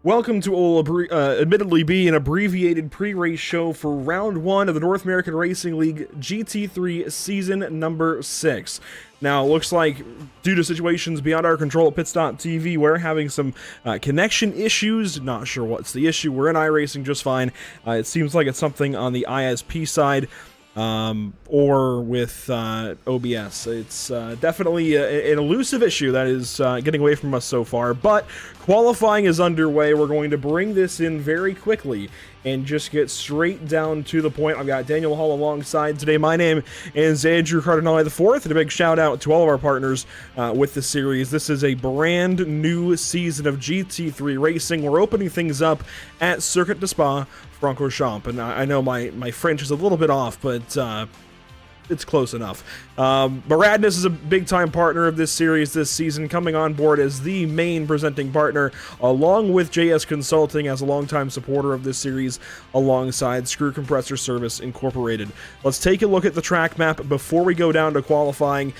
Welcome to what will admittedly be an abbreviated pre-race show for round 1 of the North American Racing League GT3 season number 6. Now, it looks like due to situations beyond our control at Pits.tv, we're having some connection issues. Not sure what's the issue. We're in iRacing just fine. It seems like it's something on the ISP side. Or with OBS. It's definitely an elusive issue that is getting away from us so far, but qualifying is underway. We're going to bring this in very quickly and just get straight down to the point. I've got Daniel Hall alongside today. My name is Andrew Cardinale IV, and a big shout out to all of our partners with the series. This is a brand new season of GT3 racing. We're opening things up at Circuit de Spa Francorchamps, and I know my French is a little bit off, but it's close enough. Maradness is a big-time partner of this series this season, coming on board as the main presenting partner, along with JS Consulting as a longtime supporter of this series, alongside Screw Compressor Service Incorporated. Let's take a look at the track map before we go down to qualifying.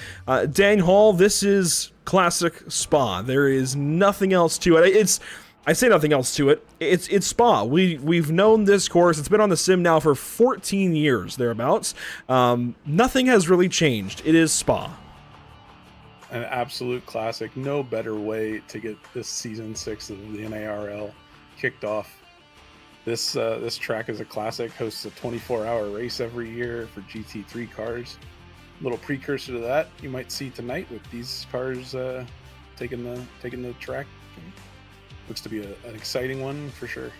Dan Hall, this is classic Spa. There is nothing else to it. I say nothing else to it. It's Spa. We've known this course. It's been on the sim now for 14 years, thereabouts. Nothing has really changed. It is Spa. An absolute classic. No better way to get this season 6 of the NARL kicked off. This track is a classic. Hosts a 24-hour race every year for GT3 cars. A little precursor to that you might see tonight with these cars taking the track. Looks to be an exciting one for sure.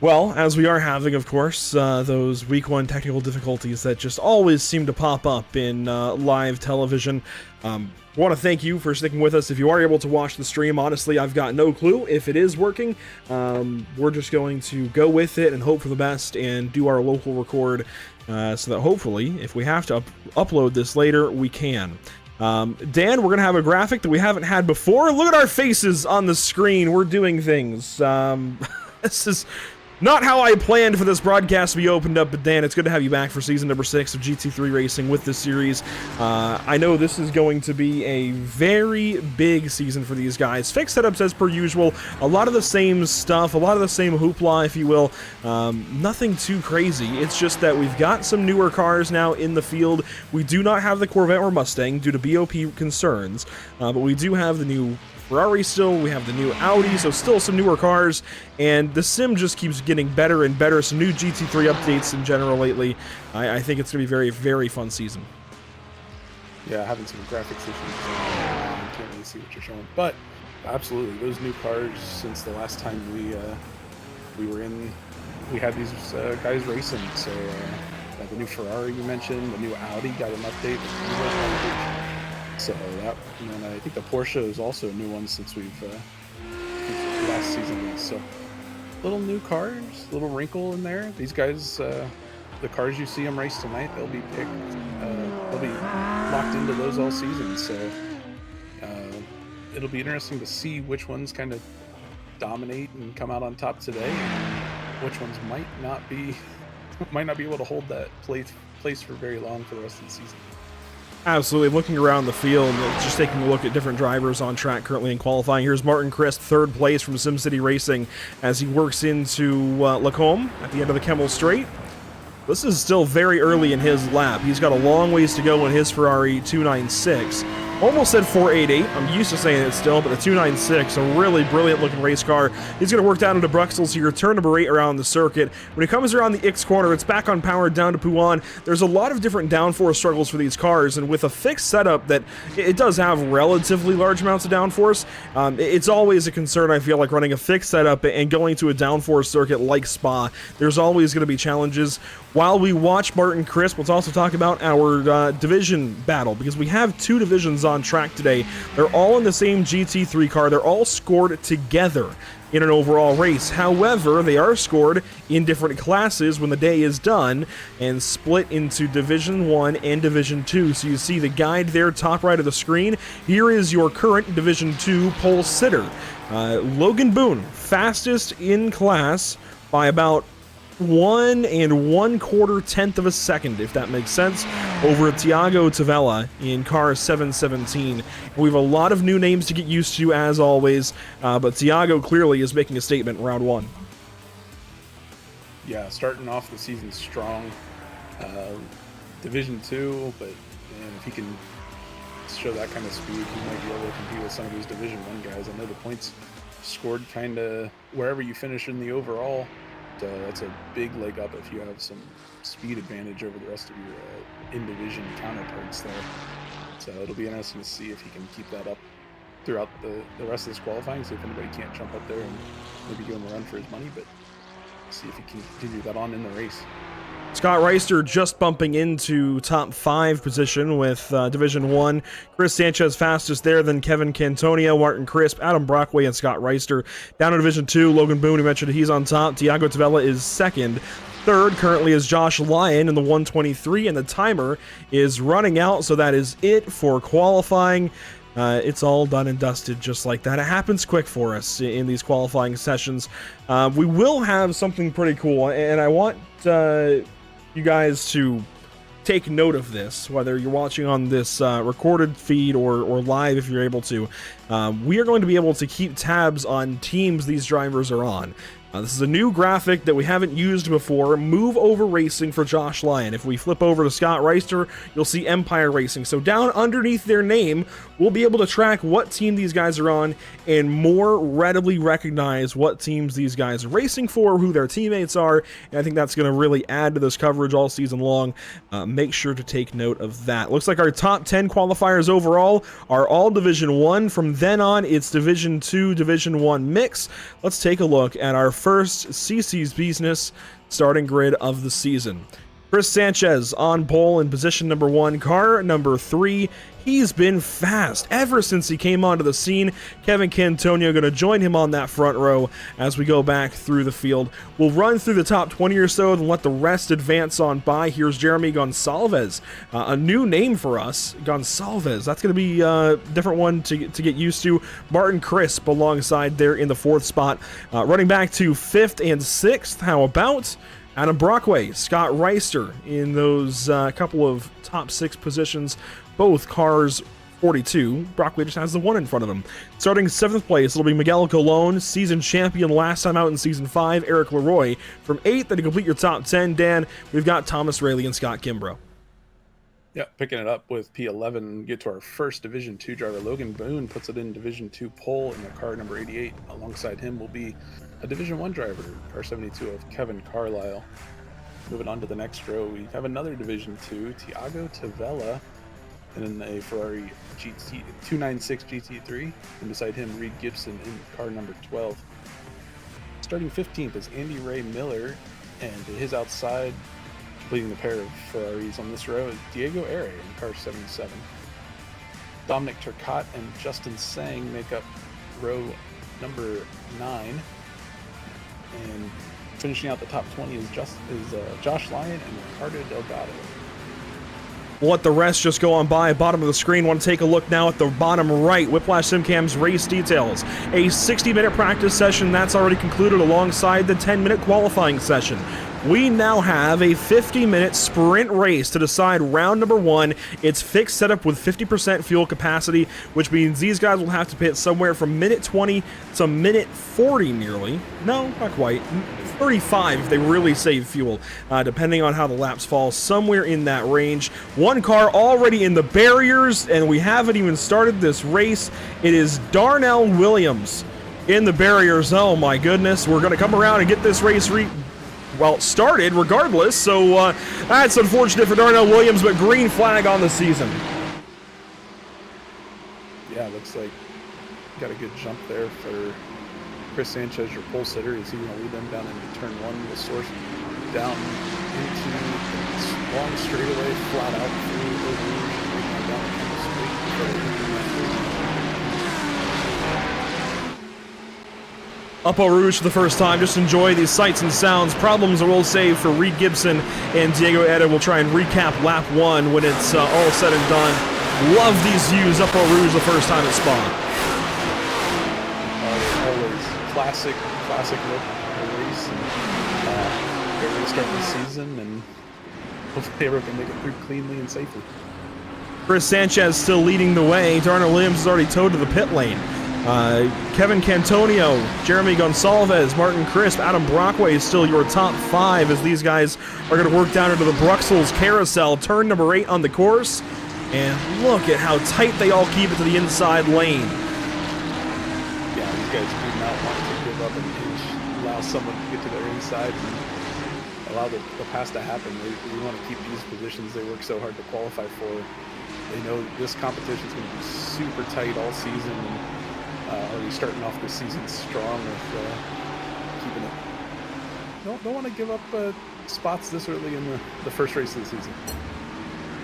Well, as we are having, of course, those week 1 technical difficulties that just always seem to pop up in live television. I want to thank you for sticking with us. If you are able to watch the stream, honestly, I've got no clue if it is working. We're just going to go with it and hope for the best and do our local record so that hopefully, if we have to upload this later, we can. Dan, we're going to have a graphic that we haven't had before. Look at our faces on the screen. We're doing things. This is not how I planned for this broadcast to be opened up, but Dan, it's good to have you back for season number 6 of GT3 Racing with this series. I know this is going to be a very big season for these guys. Fixed setups as per usual, a lot of the same stuff, a lot of the same hoopla, if you will. Nothing too crazy. It's just that we've got some newer cars now in the field. We do not have the Corvette or Mustang due to BOP concerns, but we do have the new Ferrari still, we have the new Audi, so still some newer cars, and the sim just keeps getting better and better. Some new GT3 updates in general lately. I think it's going to be a very, very fun season. Yeah, having some graphics issues. I can't really see what you're showing, but absolutely, those new cars since the last time we had these guys racing. So the new Ferrari you mentioned, the new Audi got an update. So that, and I think the Porsche is also a new one since last season. So little new cars, little wrinkle in there. These guys, the cars you see them race tonight, they'll be picked. They'll be locked into those all season. So it'll be interesting to see which ones kind of dominate and come out on top today, and which ones might not be able to hold that place for very long for the rest of the season. Absolutely. Looking around the field, just taking a look at different drivers on track currently in qualifying. Here's Martin Crisp, 3rd place from SimCity Racing as he works into Lacombe at the end of the Kemmel Straight. This is still very early in his lap. He's got a long ways to go in his Ferrari 296. Almost said 488. I'm used to saying it still, but the 296, a really brilliant looking race car. He's going to work down into Bruxelles here, turn number 8 around the circuit. When he comes around the X corner, it's back on power down to Pouan. There's a lot of different downforce struggles for these cars, and with a fixed setup that it does have relatively large amounts of downforce, it's always a concern, I feel like, running a fixed setup and going to a downforce circuit like Spa. There's always going to be challenges. While we watch Martin Crisp, let's also talk about our division battle, because we have 2 divisions on track today. They're all in the same GT3 car. They're all scored together in an overall race. However, they are scored in different classes when the day is done and split into Division 1 and Division 2. So you see the guide there, top right of the screen. Here is your current Division 2 pole sitter. Logan Boone, fastest in class by about 1 1/4 tenth of a second, if that makes sense. over Tiago Tavella in car 717. We have a lot of new names to get used to, as always, but Tiago clearly is making a statement in round 1. Yeah, starting off the season strong. Division 2, but man, if he can show that kind of speed, he might be able to compete with some of these Division 1 guys. I know the points scored kind of wherever you finish in the overall. That's a big leg up if you have some speed advantage over the rest of your in-division counterparts there. So it'll be interesting to see if he can keep that up throughout the rest of this qualifying, see if anybody can't jump up there and maybe give him a run for his money, but see if he can continue that on in the race. Scott Reister just bumping into top 5 position with Division 1. Chris Sanchez fastest there, then Kevin Cantonio, Martin Crisp, Adam Brockway, and Scott Reister. Down in Division 2, Logan Boone, we mentioned he's on top. Tiago Tavella is second. Third currently is Josh Lyon in the 123, and the timer is running out, so that is it for qualifying. It's all done and dusted just like that. It happens quick for us in these qualifying sessions. We will have something pretty cool, and I want you guys to take note of this, whether you're watching on this recorded feed or live if you're able to. We are going to be able to keep tabs on teams these drivers are on. This is a new graphic that we haven't used before. Move Over Racing for Josh Lyon. If we flip over to Scott Reister, you'll see Empire Racing. So down underneath their name, we'll be able to track what team these guys are on and more readily recognize what teams these guys are racing for, who their teammates are, and I think that's going to really add to this coverage all season long. Make sure to take note of that. Looks like our top 10 qualifiers overall are all Division 1. From then on, it's Division 2, Division 1 mix. Let's take a look at our first CC's Business starting grid of the season. Chris Sanchez on pole in position number 1, car number 3. He's been fast ever since he came onto the scene. Kevin Cantonio going to join him on that front row as we go back through the field. We'll run through the top 20 or so and let the rest advance on by. Here's Jeremy Gonsalves, a new name for us. Gonsalves, that's going to be a different one to get used to. Martin Crisp alongside there in the 4th spot. Running back to 5th and 6th. How about Adam Brockway, Scott Reister in those couple of top 6 positions, both cars 42. Brockway just has the 1 in front of him. Starting 7th place, it'll be Miguel Colon, season champion last time out in Season 5, Eric Leroy. From 8th, then to complete your top 10, Dan, we've got Thomas Rayleigh and Scott Kimbrough. Yeah, picking it up with P11, get to our first Division 2 driver. Logan Boone puts it in Division 2 pole in the car number 88. Alongside him will be a Division 1 driver, car 72 of Kevin Carlisle. Moving on to the next row, we have another Division 2, Tiago Tavella, and then a Ferrari GT 296 GT3. And beside him, Reed Gibson in car number 12. Starting 15th is Andy Ray Miller, and to his outside, completing the pair of Ferraris on this row, is Diego Aire in car 77. Dominic Turcotte and Justin Sang make up row number 9. And finishing out the top 20 is Josh Lyon and Ricardo Delgado. We'll let the rest just go on by. Bottom of the screen, want to take a look now at the bottom right. Whiplash SimCam's race details. A 60-minute practice session that's already concluded alongside the 10-minute qualifying session. We now have a 50-minute sprint race to decide round number 1. It's fixed setup with 50% fuel capacity, which means these guys will have to pit somewhere from minute 20 to minute 40 nearly. No, not quite. 35 if they really save fuel, depending on how the laps fall, somewhere in that range. One car already in the barriers, and we haven't even started this race. It is Darnell Williams in the barriers. Oh my goodness, we're going to come around and get this race started regardless, so that's unfortunate for Darnell Williams, but green flag on the season. Yeah, looks like got a good jump there for Chris Sanchez, your pole sitter. Is he going to lead them down into turn 1 with source down into the long straightaway, flat out through the rouge, and down the street. Up Eau Rouge for the first time. Just enjoy these sights and sounds. Problems we'll save for Reed Gibson and Diego Aire. We'll try and recap lap 1 when it's all said and done. Love these views up Eau Rouge the first time at Spa. Always classic look at the race. They're going to start the season and hopefully everyone can make it through cleanly and safely. Chris Sanchez still leading the way. Darnell Williams is already towed to the pit lane. Kevin Cantonio, Jeremy Gonsalves, Martin Crisp, Adam Brockway is still your top 5 as these guys are going to work down into the Bruxelles Carousel, turn number 8 on the course. And look at how tight they all keep it to the inside lane. Yeah, these guys do not want to give up an inch, allow someone to get to their inside and allow the pass to happen. They want to keep these positions they work so hard to qualify for. They know this competition is going to be super tight all season, and already starting off the season strong with keeping it. Don't want to give up spots this early in the first race of the season.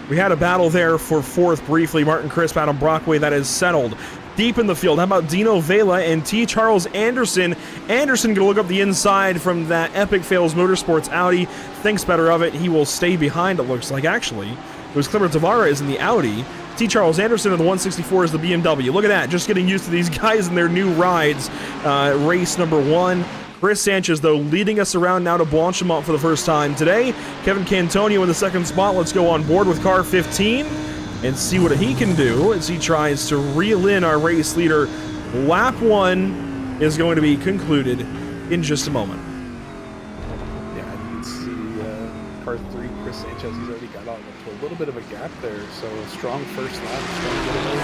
We had a battle there for 4th briefly. Martin Crisp, Adam Brockway, that is settled. Deep in the field, how about Dino Vela and T. Charles Anderson? Anderson gonna look up the inside from that Epic Fails Motorsports Audi. Thinks better of it. He will stay behind, it looks like. Actually, it was Clement Tavares in the Audi. T. Charles Anderson in the 164 is the BMW. Look at that, just getting used to these guys and their new rides. Race number 1. Chris Sanchez, though, leading us around now to Blanchimont for the first time today. Kevin Cantonio in the 2nd spot. Let's go on board with car 15 and see what he can do as he tries to reel in our race leader. Lap 1 is going to be concluded in just a moment. Yeah, you can see car 3, Chris Sanchez, he's already got out to a little bit of a gap there. So a strong first lap, strong getaway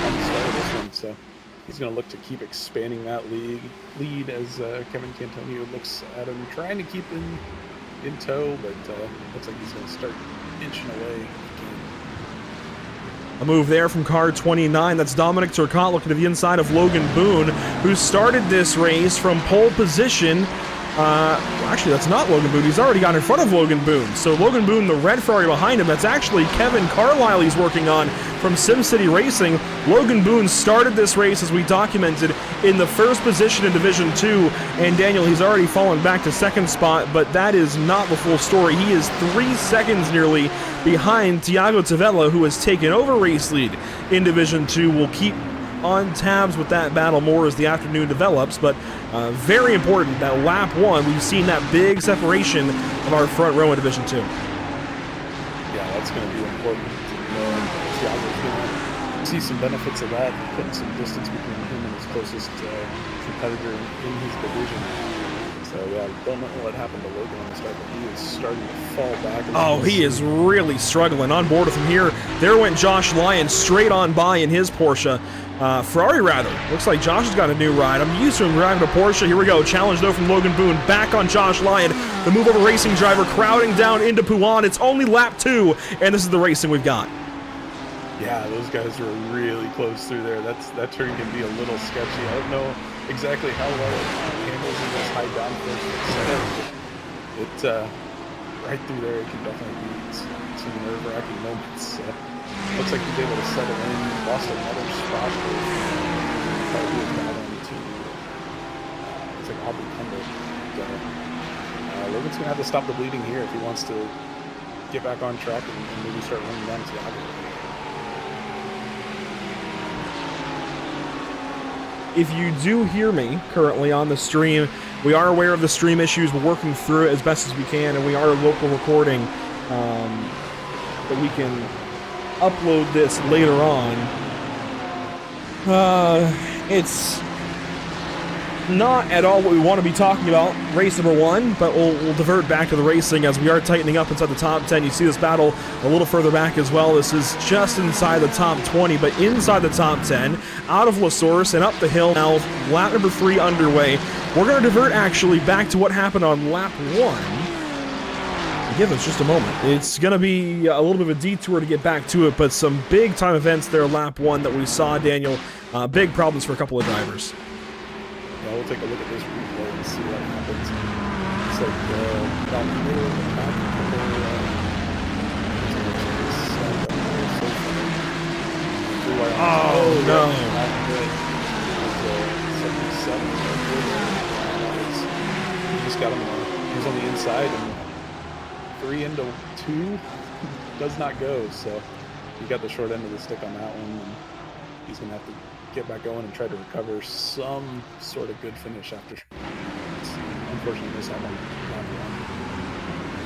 on the start of this one. So he's going to look to keep expanding that lead as Kevin Cantonio looks at him, trying to keep him in tow, but looks like he's going to start inching away. A move there from car 29. That's Dominic Turcotte looking to the inside of Logan Boone, who started this race from pole position. Actually, that's not Logan Boone. He's already got in front of Logan Boone. So Logan Boone, the red Ferrari behind him, that's actually Kevin Carlisle he's working on from SimCity Racing. Logan Boone started this race, as we documented, in the 1st position in Division 2. And Daniel, he's already fallen back to 2nd spot, but that is not the full story. He is 3 seconds nearly behind Tiago Tavella, who has taken over race lead in Division 2. We'll keep on tabs with that battle more as the afternoon develops, but very important that lap 1, we've seen that big separation of our front row in Division 2. Yeah, that's going to be important. Tiago's going to see some benefits of that, putting some distance between him and his closest competitor in his division. So yeah, don't know what happened to Logan on the start, but he is starting to fall back. Oh, he is really struggling. On board with him here, there went Josh Lyon straight on by in his Porsche. Ferrari, rather. Looks like Josh has got a new ride. I'm used to him driving a Porsche. Here we go. Challenge, though, from Logan Boone. Back on Josh Lyon. The move over racing driver crowding down into Pouan. It's only lap 2, and this is the racing we've got. Yeah, those guys were really close through there. That turn can be a little sketchy. I don't know exactly how well it handles in this high downforce. It right through there, it can definitely be some nerve-wracking moments. Looks like he's able to settle in. Lost another spot. Probably battling to it's like Aubrey Kendall. Logan's gonna have to stop the bleeding here if he wants to get back on track and maybe start running down Tiago. If you do hear me currently on the stream, we are aware of the stream issues. We're working through it as best as we can, and we are local recording that we can upload this later on. It's not at all what we want to be talking about, race number 1, but we'll divert back to the racing as we are tightening up inside the top 10. You see this battle a little further back as well. This is just inside the top 20, but inside the top 10, out of La Source and up the hill. Now, lap number 3 underway. We're going to divert actually back to what happened on lap 1. Give us just a moment. It's going to be a little bit of a detour to get back to it, but some big time events there lap 1 that we saw, Daniel. Big problems for a couple of drivers. Yeah, we'll take a look at this replay and see what happens. It's like down the middle of the pack. Oh, no. He just got him. He was on the inside, and 3 into 2 does not go. So he got the short end of the stick on that one, and he's going to have to get back going and try to recover some sort of good finish after. Unfortunately, this happened.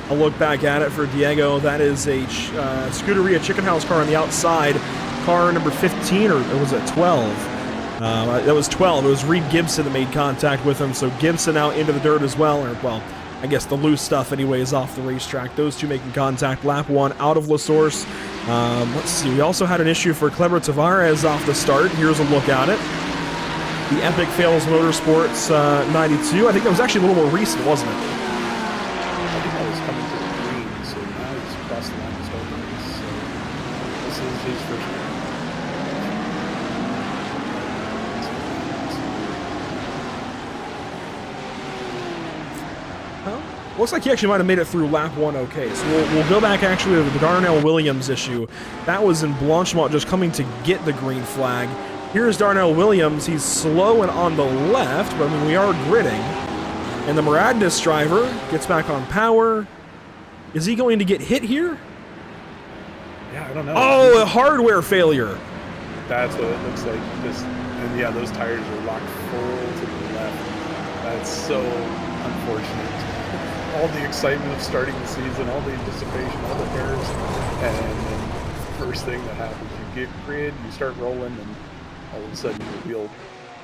a look back at it for Diego. That is a Scuderia Chicken House car on the outside. Car number 15, or was it 12? That was 12. It was Reed Gibson that made contact with him. So Gibson out into the dirt as well, or well, I guess the loose stuff anyways off the racetrack. Those two making contact. Lap 1 out of La Source. Let's see. We also had an issue for Cleber Tavares off the start. Here's a look at it. The Epic Fails Motorsports 92. I think that was actually a little more recent, wasn't it? I think that was coming to the green, so now he's across the line to start the race. So this is his first race. Looks like he actually might have made it through lap 1 okay. So we'll go back actually to the Darnell Williams issue. That was in Blanchimont just coming to get the green flag. Here's Darnell Williams. He's slow and on the left, but I mean, we are gridding. And the Muradness driver gets back on power. Is he going to get hit here? Yeah, I don't know. Oh, a hardware failure. That's what it looks like. And yeah, those tires are locked full to the left. That's so unfortunate. All the excitement of starting the season, all the anticipation, all the nerves, and then the first thing that happens, you get grid, you start rolling, and all of a sudden your wheel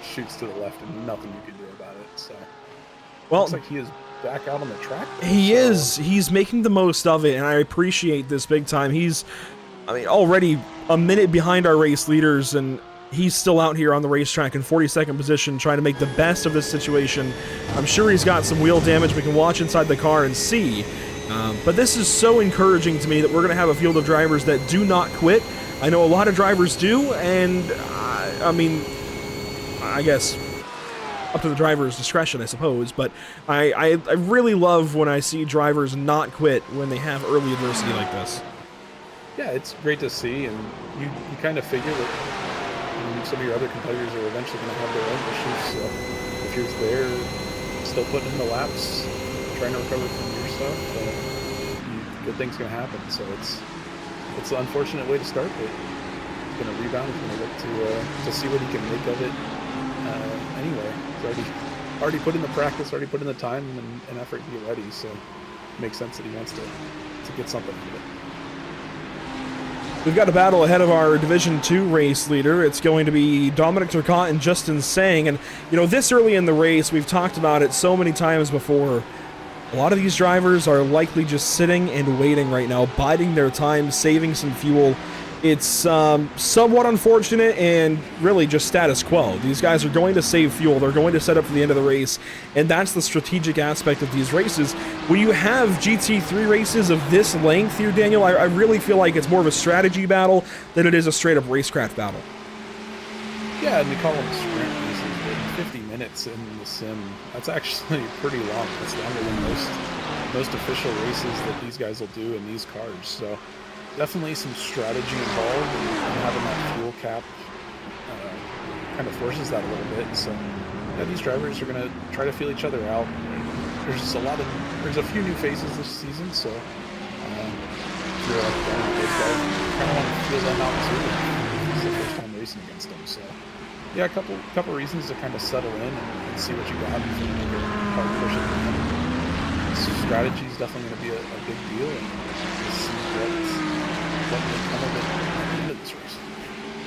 shoots to the left, and nothing you can do about it. So, well, looks like he is back out on the track. He is. He's making the most of it, and I appreciate this big time. He's, I mean, already a minute behind our race leaders, and he's still out here on the racetrack in 42nd position trying to make the best of this situation. I'm sure he's got some wheel damage. We can watch inside the car and see. But this is so encouraging to me that we're going to have a field of drivers that do not quit. I know a lot of drivers do, and I mean, I guess up to the driver's discretion, I suppose. But I really love when I see drivers not quit when they have early adversity like this. Yeah, it's great to see, and you kind of figure that some of your other competitors are eventually going to have their own issues. So if you're there, still putting in the laps, trying to recover from your stuff, good things going to happen. So it's an unfortunate way to start, but he's going to rebound. He's going to look to see what he can make of it. Anyway, he's already put in the practice, already put in the time and effort to get ready. So it makes sense that he wants to get something out of it. We've got a battle ahead of our Division 2 race leader. It's going to be Dominic Turcotte and Justin Sang. And, you know, this early in the race, we've talked about it so many times before. A lot of these drivers are likely just sitting and waiting right now, biding their time, saving some fuel. It's somewhat unfortunate and really just status quo. These guys are going to save fuel. They're going to set up for the end of the race, and that's the strategic aspect of these races. When you have GT3 races of this length here, Daniel, I really feel like it's more of a strategy battle than it is a straight-up racecraft battle. Yeah, and we call them sprint races, but 50 minutes in the sim, that's actually pretty long. It's longer than most official races that these guys will do in these cars. So definitely some strategy involved, and having that fuel cap kind of forces that a little bit. So yeah, these drivers are going to try to feel each other out. There's a few new faces this season, so if you're like kind of want to feel them out too. It's the first time racing against them, so yeah, a couple reasons to kind of settle in and see what you got before you make a hard push at the end. So strategy is definitely going to be a big deal, and we'll see what will come of it at the end of this race.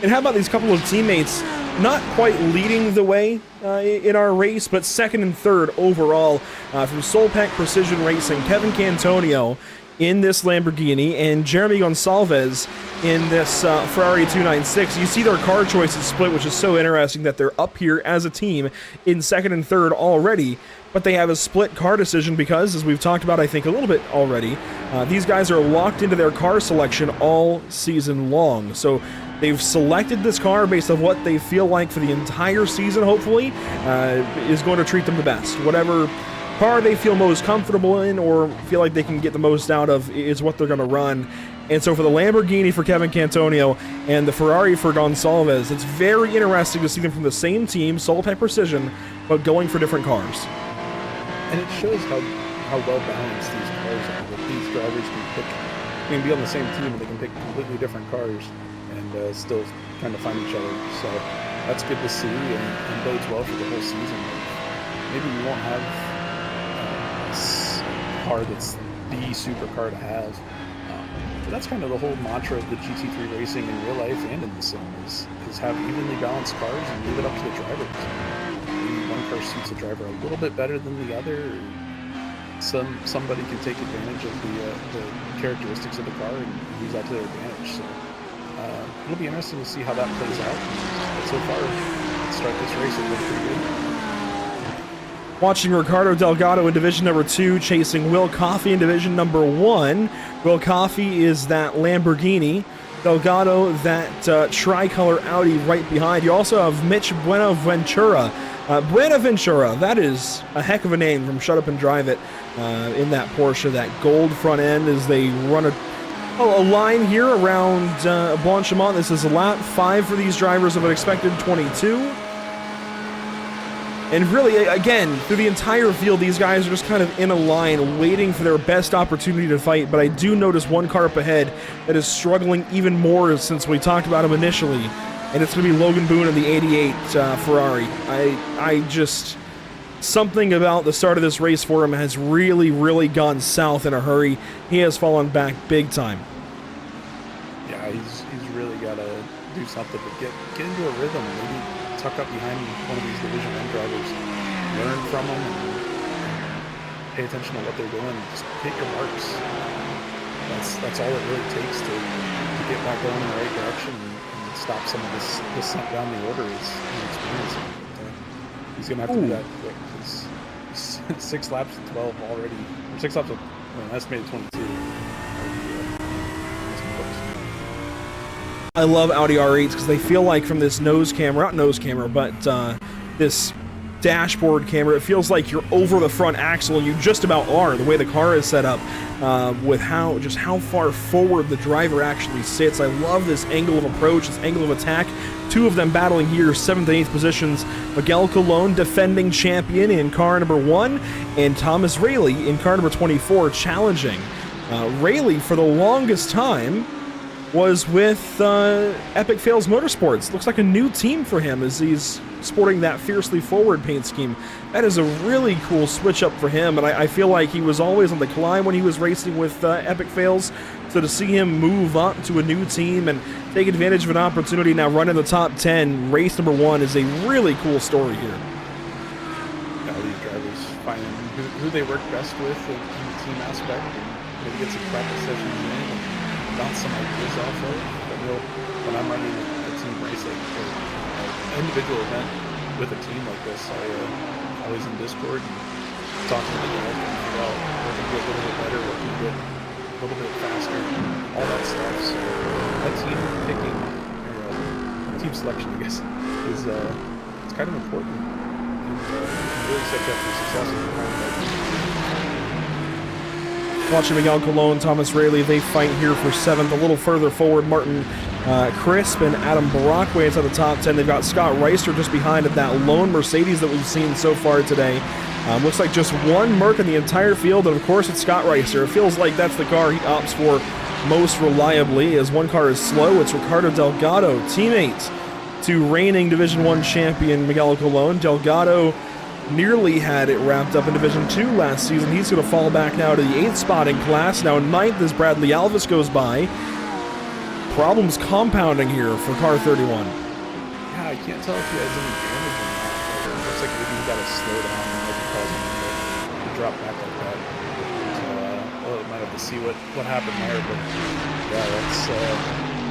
And how about these couple of teammates not quite leading the way in our race, but second and third overall from Solpec Precision Racing, Kevin Cantonio in this Lamborghini and Jeremy Gonçalves in this Ferrari 296. You see their car choices split, which is so interesting that they're up here as a team in second and third already, but they have a split car decision because, as we've talked about, I think, a little bit already, these guys are locked into their car selection all season long. So they've selected this car based on what they feel like for the entire season, hopefully, is going to treat them the best. Whatever car they feel most comfortable in or feel like they can get the most out of is what they're going to run. And so for the Lamborghini for Kevin Cantonio and the Ferrari for Gonçalves, it's very interesting to see them from the same team, Solpec Precision, but going for different cars. And it shows how well balanced these cars are, that these drivers can be on the same team and they can pick completely different cars and still kind of find each other. So that's good to see and bodes well for the whole season. Maybe we won't have a car that's the supercar to have. But that's kind of the whole mantra of the GT3 racing in real life and in the sim is have evenly balanced cars and leave it up to the drivers. Maybe one car suits a driver a little bit better than the other. Somebody can take advantage of the characteristics of the car and use that to their advantage. So it'll be interesting to see how that plays out. But so far, let's start this race. It looks pretty good. Watching Ricardo Delgado in Division number 2, chasing Will Coffey in Division number 1. Will Coffey is that Lamborghini. Delgado, that tricolor Audi right behind. You also have Mitch Buenaventura. Buenaventura, that is a heck of a name from Shut Up and Drive It in that Porsche. That gold front end as they run a line here around Blanchimont. This is lap 5 for these drivers of an expected 22. And really, again, through the entire field, these guys are just kind of in a line, waiting for their best opportunity to fight. But I do notice one car up ahead that is struggling even more since we talked about him initially. And it's going to be Logan Boone in the 88 Ferrari. I just... Something about the start of this race for him has really, really gone south in a hurry. He has fallen back big time. Yeah, he's really got to do something to get into a rhythm. Maybe tuck up behind one of these Division 1 drivers, learn from them, and pay attention to what they're doing. Just hit your marks. That's all it really takes to get back going in the right direction and stop some of this descent down the order is experience. He's going to have to do that quick. He's 6 laps to 12 already. Or 6 laps to an estimated 22. I love Audi R8s because they feel like from this nose camera, not nose camera, but this dashboard camera, it feels like you're over the front axle, and you just about are, the way the car is set up, with how far forward the driver actually sits. I love this angle of approach, this angle of attack. 2 of them battling here, 7th and 8th positions. Miguel Colon, defending champion in car number 1, and Thomas Rayleigh in car number 24, challenging. Rayleigh, for the longest time, was with Epic Fails Motorsports. Looks like a new team for him as he's sporting that fiercely forward paint scheme. That is a really cool switch up for him, and I feel like he was always on the climb when he was racing with Epic Fails. So to see him move up to a new team and take advantage of an opportunity now run in the top 10, race number 1, is a really cool story here. Yeah, these drivers finding who they work best with in the team aspect, and maybe get some practice sessions in and bounce some ideas off of. But when I'm running a team race, like an individual event with a team like this, I always in Discord and talk to the guys and figure out what can get a little bit better, what can get a little bit faster, all that stuff. So that team picking, or team selection, I guess, is it's kind of important and really set you up for success in the kind of Watching Miguel Colon, Thomas Rayleigh, they fight here for 7th. A little further forward, Martin Crisp and Adam Barackway inside the top 10. They've got Scott Reister just behind at that lone Mercedes that we've seen so far today. Looks like just one Merc in the entire field, and of course it's Scott Reister. It feels like that's the car he opts for most reliably, as one car is slow. It's Ricardo Delgado, teammate to reigning Division 1 champion Miguel Colon. Delgado nearly had it wrapped up in Division 2 last season. He's going to fall back now to the 8th spot in class. Now in 9th as Bradley Alvis goes by. Problems compounding here for car 31. Yeah, I can't tell if he has any damage or not. It looks like maybe he got to slow down and maybe cause him to drop back like that. So, well, might have to see what happened there. But yeah, that's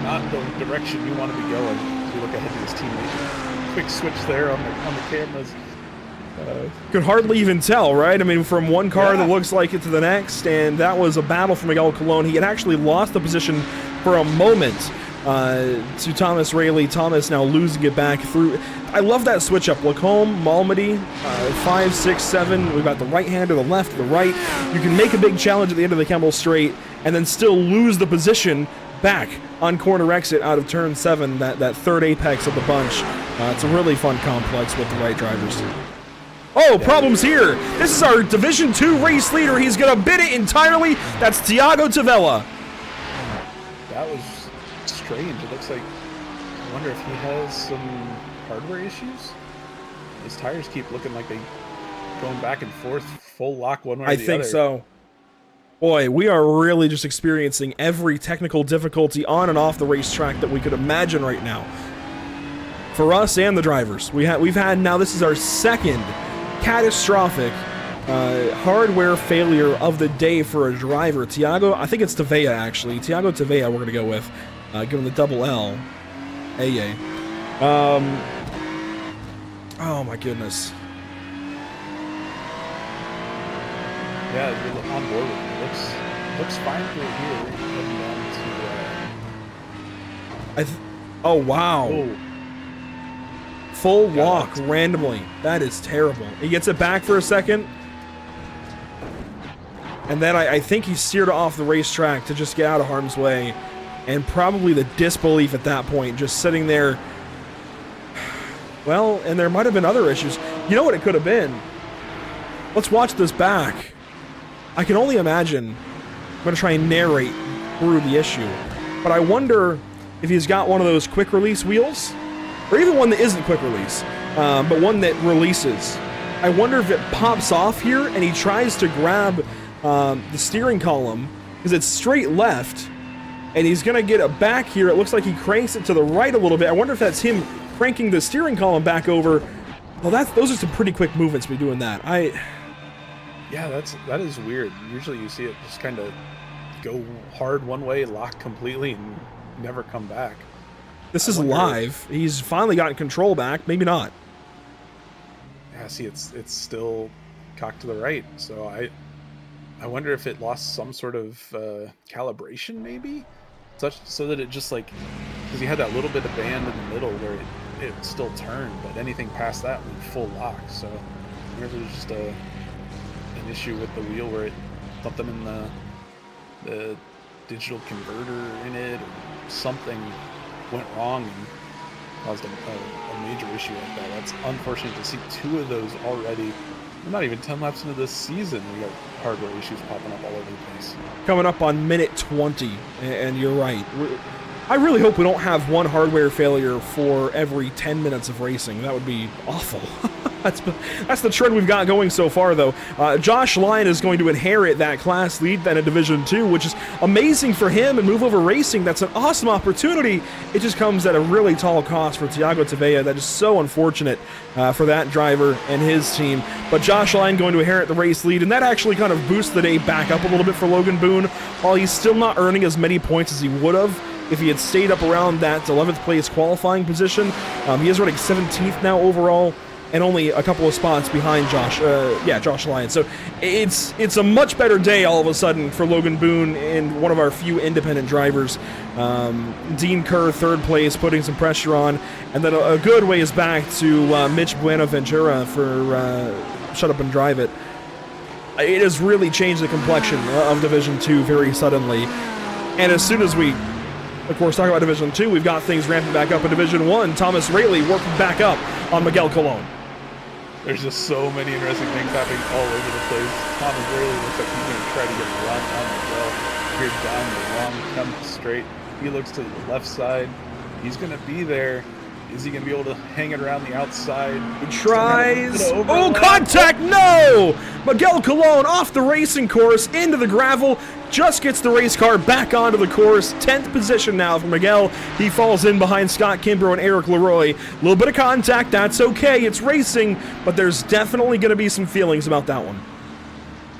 not the direction you want to be going. If you look ahead to his teammate. Quick switch there on the cameras. Could hardly even tell, right? I mean, from one car that looks like it to the next, and that was a battle for Miguel Colon. He had actually lost the position for a moment to Thomas Rayleigh. Thomas now losing it back through. I love that switch up. Lacombe, Malmedy, 5, 6, 7. We've got the right hand or the left, the right. You can make a big challenge at the end of the Kemmel Straight and then still lose the position back on corner exit out of turn 7, that third apex of the bunch. It's a really fun complex with the right drivers. Oh, problems here. This is our Division 2 race leader. He's going to bid it entirely. That's Tiago Tavella. That was strange. It looks like, I wonder if he has some hardware issues. His tires keep looking like they going back and forth, full lock one way or the other. I think so. Boy, we are really just experiencing every technical difficulty on and off the racetrack that we could imagine right now. For us and the drivers. We've had now, this is our second catastrophic hardware failure of the day for a driver. Tiago, I think it's Tavea actually. Tiago Tavea we're going to go with. Give him the double L. Ay. Oh my goodness. Yeah, you're on board with it. Looks fine through here. Heading down to, oh wow. Oh. Full walk randomly. That is terrible. He gets it back for a second. And then I think he steered off the racetrack to just get out of harm's way. And probably the disbelief at that point, just sitting there. Well, and there might have been other issues. You know what it could have been? Let's watch this back. I can only imagine. I'm going to try and narrate through the issue. But I wonder if he's got one of those quick release wheels. Or even one that isn't quick release. But one that releases. I wonder if it pops off here and he tries to grab the steering column. Because it's straight left. And he's going to get it back here. It looks like he cranks it to the right a little bit. I wonder if that's him cranking the steering column back over. Well, those are some pretty quick movements to be doing that. Yeah, that is weird. Usually you see it just kind of go hard one way, lock completely, and never come back. This is live. He's finally gotten control back. Maybe not. Yeah, see, it's still cocked to the right. So I wonder if it lost some sort of calibration, maybe? So that it just like, because he had that little bit of band in the middle where it still turned, but anything past that went full lock. So I wonder if it was just an issue with the wheel where something in the digital converter in it or something went wrong and caused a major issue like that. That's unfortunate to see two of those already. We're not even 10 laps into this season. We got hardware issues popping up all over the place. Coming up on minute 20, and you're right. I really hope we don't have one hardware failure for every 10 minutes of racing. That would be awful. That's the trend we've got going so far, though. Josh Lyon is going to inherit that class lead then in Division 2, which is amazing for him, and Move Over Racing. That's an awesome opportunity. It just comes at a really tall cost for Tiago Tavea. That is so unfortunate for that driver and his team. But Josh Lyon going to inherit the race lead, and that actually kind of boosts the day back up a little bit for Logan Boone, while he's still not earning as many points as he would have if he had stayed up around that 11th place qualifying position. He is running 17th now overall, and only a couple of spots behind Josh Lyon. So it's a much better day all of a sudden for Logan Boone and one of our few independent drivers. Dean Kerr, third place, putting some pressure on, and then a good ways back to Mitch Buenaventura for Shut Up and Drive It. It has really changed the complexion of Division 2 very suddenly. And as soon as we, of course, talk about Division 2, we've got things ramping back up in Division 1. Thomas Rayleigh working back up on Miguel Colon. There's just so many interesting things happening all over the place. Thomas Rayleigh looks like he's going to try to get a run on Miguel here down the long come straight. He looks to the left side. He's going to be there. Is he going to be able to hang it around the outside? He tries. Oh, contact! No! Miguel Colon off the racing course into the gravel. Just gets the race car back onto the course. 10th position now for Miguel. He falls in behind Scott Kimbrough and Eric Leroy. A little bit of contact. That's okay. It's racing, but there's definitely going to be some feelings about that one.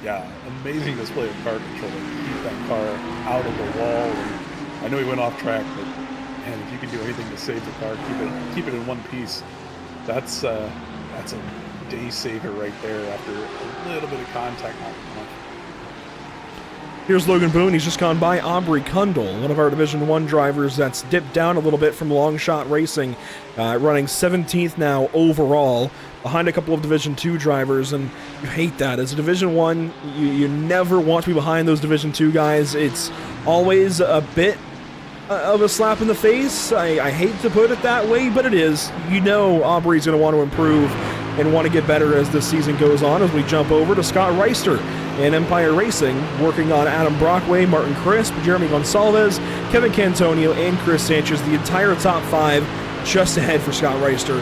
Yeah, amazing display of car control. Keep that car out of the wall. And I know he went off track, but man, if you can do anything to save the car, keep it in one piece. That's a day saver right there after a little bit of contact. Here's Logan Boone. He's just gone by Aubrey Kundle, one of our Division 1 drivers that's dipped down a little bit from long shot racing, running 17th now overall, behind a couple of Division 2 drivers, and you hate that. As a Division 1, you never want to be behind those Division 2 guys. It's always a bit of a slap in the face. I hate to put it that way, but it is. You know Aubrey's going to want to improve and want to get better as this season goes on, as we jump over to Scott Reister in Empire Racing, working on Adam Brockway, Martin Crisp, Jeremy Gonsalves, Kevin Cantonio, and Chris Sanchez. The entire top 5 just ahead for Scott Reister.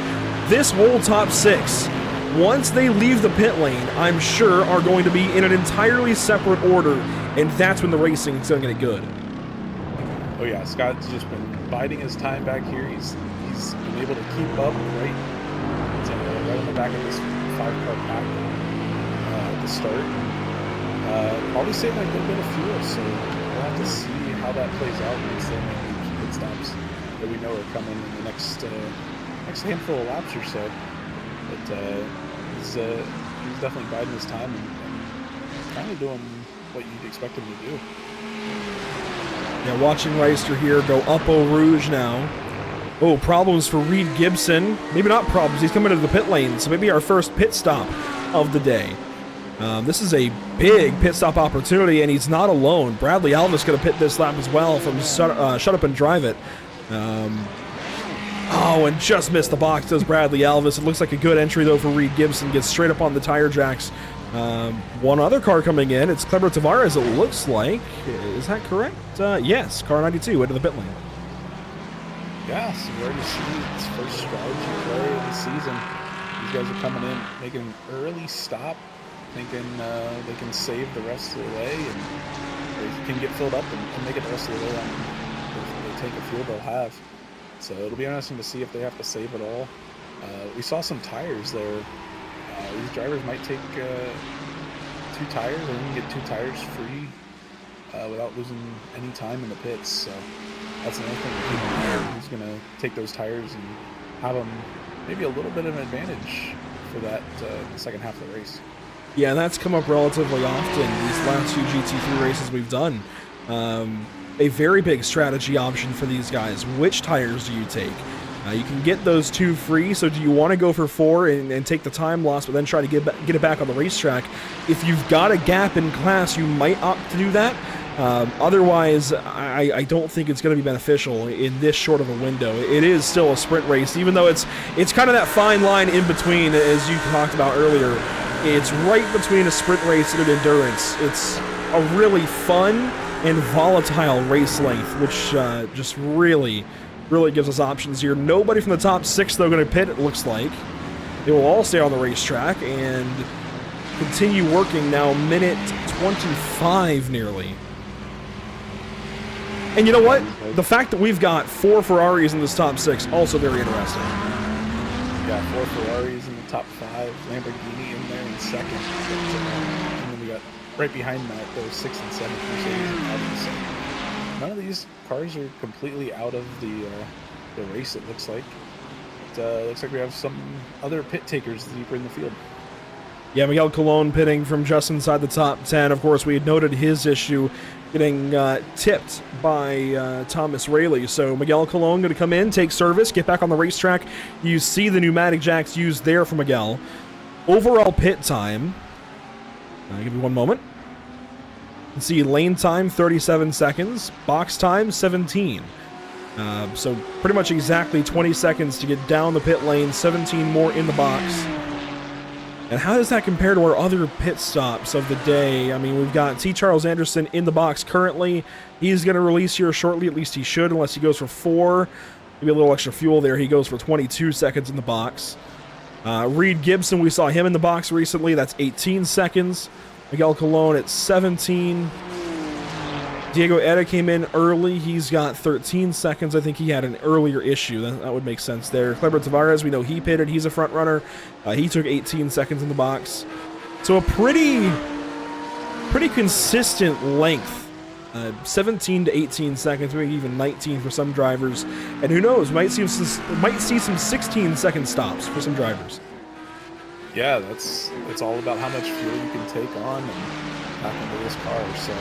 This whole top 6, once they leave the pit lane, I'm sure are going to be in an entirely separate order and that's when the racing is going to get good. Oh yeah, Scott's just been biding his time back here. He's been able to keep up right on the back of this 5-car pack at the start. Probably saving a good bit of fuel, so we'll have to see how that plays out once they make these pit stops that we know are coming in the next handful of laps or so. But he's definitely biding his time and kind of doing what you'd expect him to do. Yeah, watching Reister here go up Eau Rouge now. Oh, problems for Reed Gibson. Maybe not problems. He's coming into the pit lane, so maybe our first pit stop of the day. This is a big pit stop opportunity, and he's not alone. Bradley Alvis going to pit this lap as well from Shut Up and Drive It. Oh, and just missed the box, does Bradley Alvis. It looks like a good entry, though, for Reed Gibson. Gets straight up on the tire jacks. One other car coming in. It's Kleber Tavares, it looks like. Is that correct? Yes, car 92 into the pit lane. Yeah, so we're already seeing its first strategy play of the season. These guys are coming in, making an early stop, thinking they can save the rest of the way, and they can get filled up and make it the rest of the way on if they take a fuel they'll have. So it'll be interesting to see if they have to save it all. We saw some tires there. These drivers might take 2 tires, and then get 2 tires free without losing any time in the pits. So that's another thing to keep in mind. Who's going to take those tires and have them maybe a little bit of an advantage for that the second half of the race. Yeah, that's come up relatively often these last few GT3 races we've done. A very big strategy option for these guys. Which tires do you take? You can get those 2 free, so do you want to go for 4 and take the time loss, but then try to get it back on the racetrack? If you've got a gap in class, you might opt to do that. Otherwise, I don't think it's going to be beneficial in this short of a window. It is still a sprint race, even though it's kind of that fine line in between, as you talked about earlier. It's right between a sprint race and an endurance. It's a really fun and volatile race length, which just really gives us options here. Nobody from the top 6, though, going to pit, it looks like. They will all stay on the racetrack and continue working now, minute 25 nearly. And you know what? The fact that we've got 4 Ferraris in this top 6, also very interesting. Yeah, 4 Ferraris in the top 5, Lamborghini in there in second. And then we got right behind that, those 6th and 7th Mercedes and Audi. So none of these cars are completely out of the race, it looks like. It looks like we have some other pit takers deeper in the field. Yeah, Miguel Colon pitting from just inside the top 10. Of course, we had noted his issue getting tipped by Thomas Rayleigh. So Miguel Colon going to come in, take service, get back on the racetrack. You see the pneumatic jacks used there for Miguel. Overall pit time, give me one moment. You can see lane time, 37 seconds. Box time, 17. So pretty much exactly 20 seconds to get down the pit lane, 17 more in the box. And how does that compare to our other pit stops of the day? I mean, we've got T. Charles Anderson in the box currently. He's going to release here shortly, at least he should, unless he goes for 4. Maybe a little extra fuel there. He goes for 22 seconds in the box. Reed Gibson, we saw him in the box recently. That's 18 seconds. Miguel Colon at 17. Diego Eda came in early. He's got 13 seconds. I think he had an earlier issue. That would make sense there. Kleber Tavares, we know he pitted. He's a front runner. He took 18 seconds in the box. So a pretty consistent length. 17 to 18 seconds, maybe even 19 for some drivers. And who knows, might see some 16-second stops for some drivers. Yeah, it's all about how much fuel you can take on and back into this car. So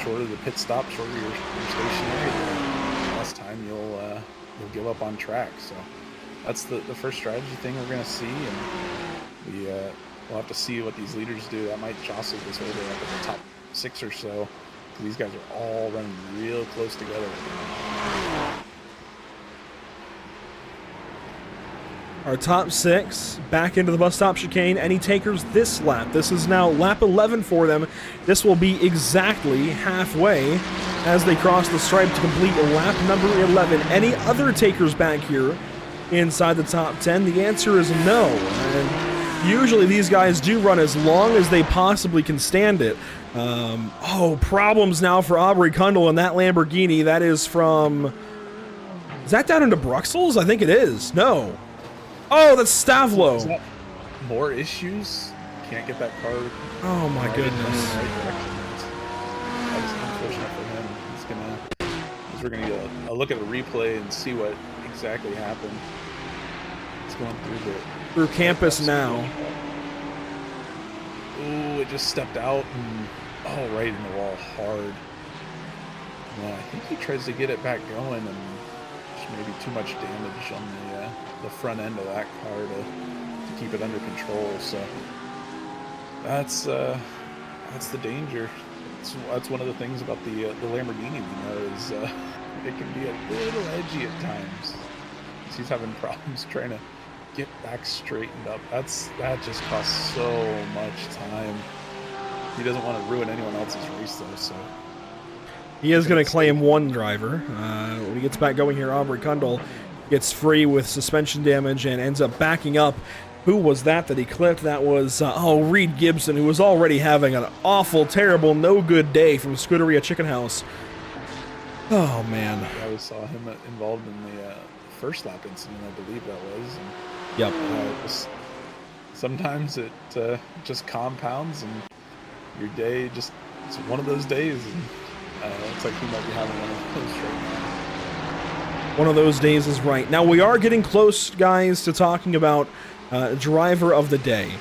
shorter the pit stop, shorter your stationary, the less time you'll give up on track. So that's the first strategy thing we're going to see, and we'll have to see what these leaders do. That might jostle this order up at the top 6 or so. These guys are all running real close together. Our top 6 back into the bus stop chicane. Any takers this lap? This is now lap 11 for them. This will be exactly halfway as they cross the stripe to complete lap number 11. Any other takers back here inside the top 10? The answer is no. And Usually these guys do run as long as they possibly can stand it. Oh, problems now for Aubrey Kundle in that Lamborghini. That is from... Is that down into Bruxelles? I think it is. No. Oh, that's Stavlo. Is that more issues? Can't get that car. Oh my goodness. That was unfortunate for him. We're gonna get a look at a replay and see what exactly happened. It's going through campus now. Ooh, it just stepped out and right in the wall hard. Well, I think he tries to get it back going, and just maybe too much damage on the front end of that car to keep it under control. So that's the danger. That's one of the things about the Lamborghini, is it can be a little edgy at times. He's having problems trying to get back straightened up. That just costs so much time. He doesn't want to ruin anyone else's race though, so he is going to claim one driver. When he gets back going here, Aubrey Kundle gets free with suspension damage and ends up backing up. Who was that he clipped? That was, Reed Gibson, who was already having an awful, terrible, no good day from Scuderia Chicken House. Oh, man. I always saw him involved in the first lap incident, I believe that was. And, yep. Sometimes it just compounds, and your day it's one of those days. And, looks like he might be having one of those right now. One of those days is right. Now, we are getting close, guys, to talking about driver of the day.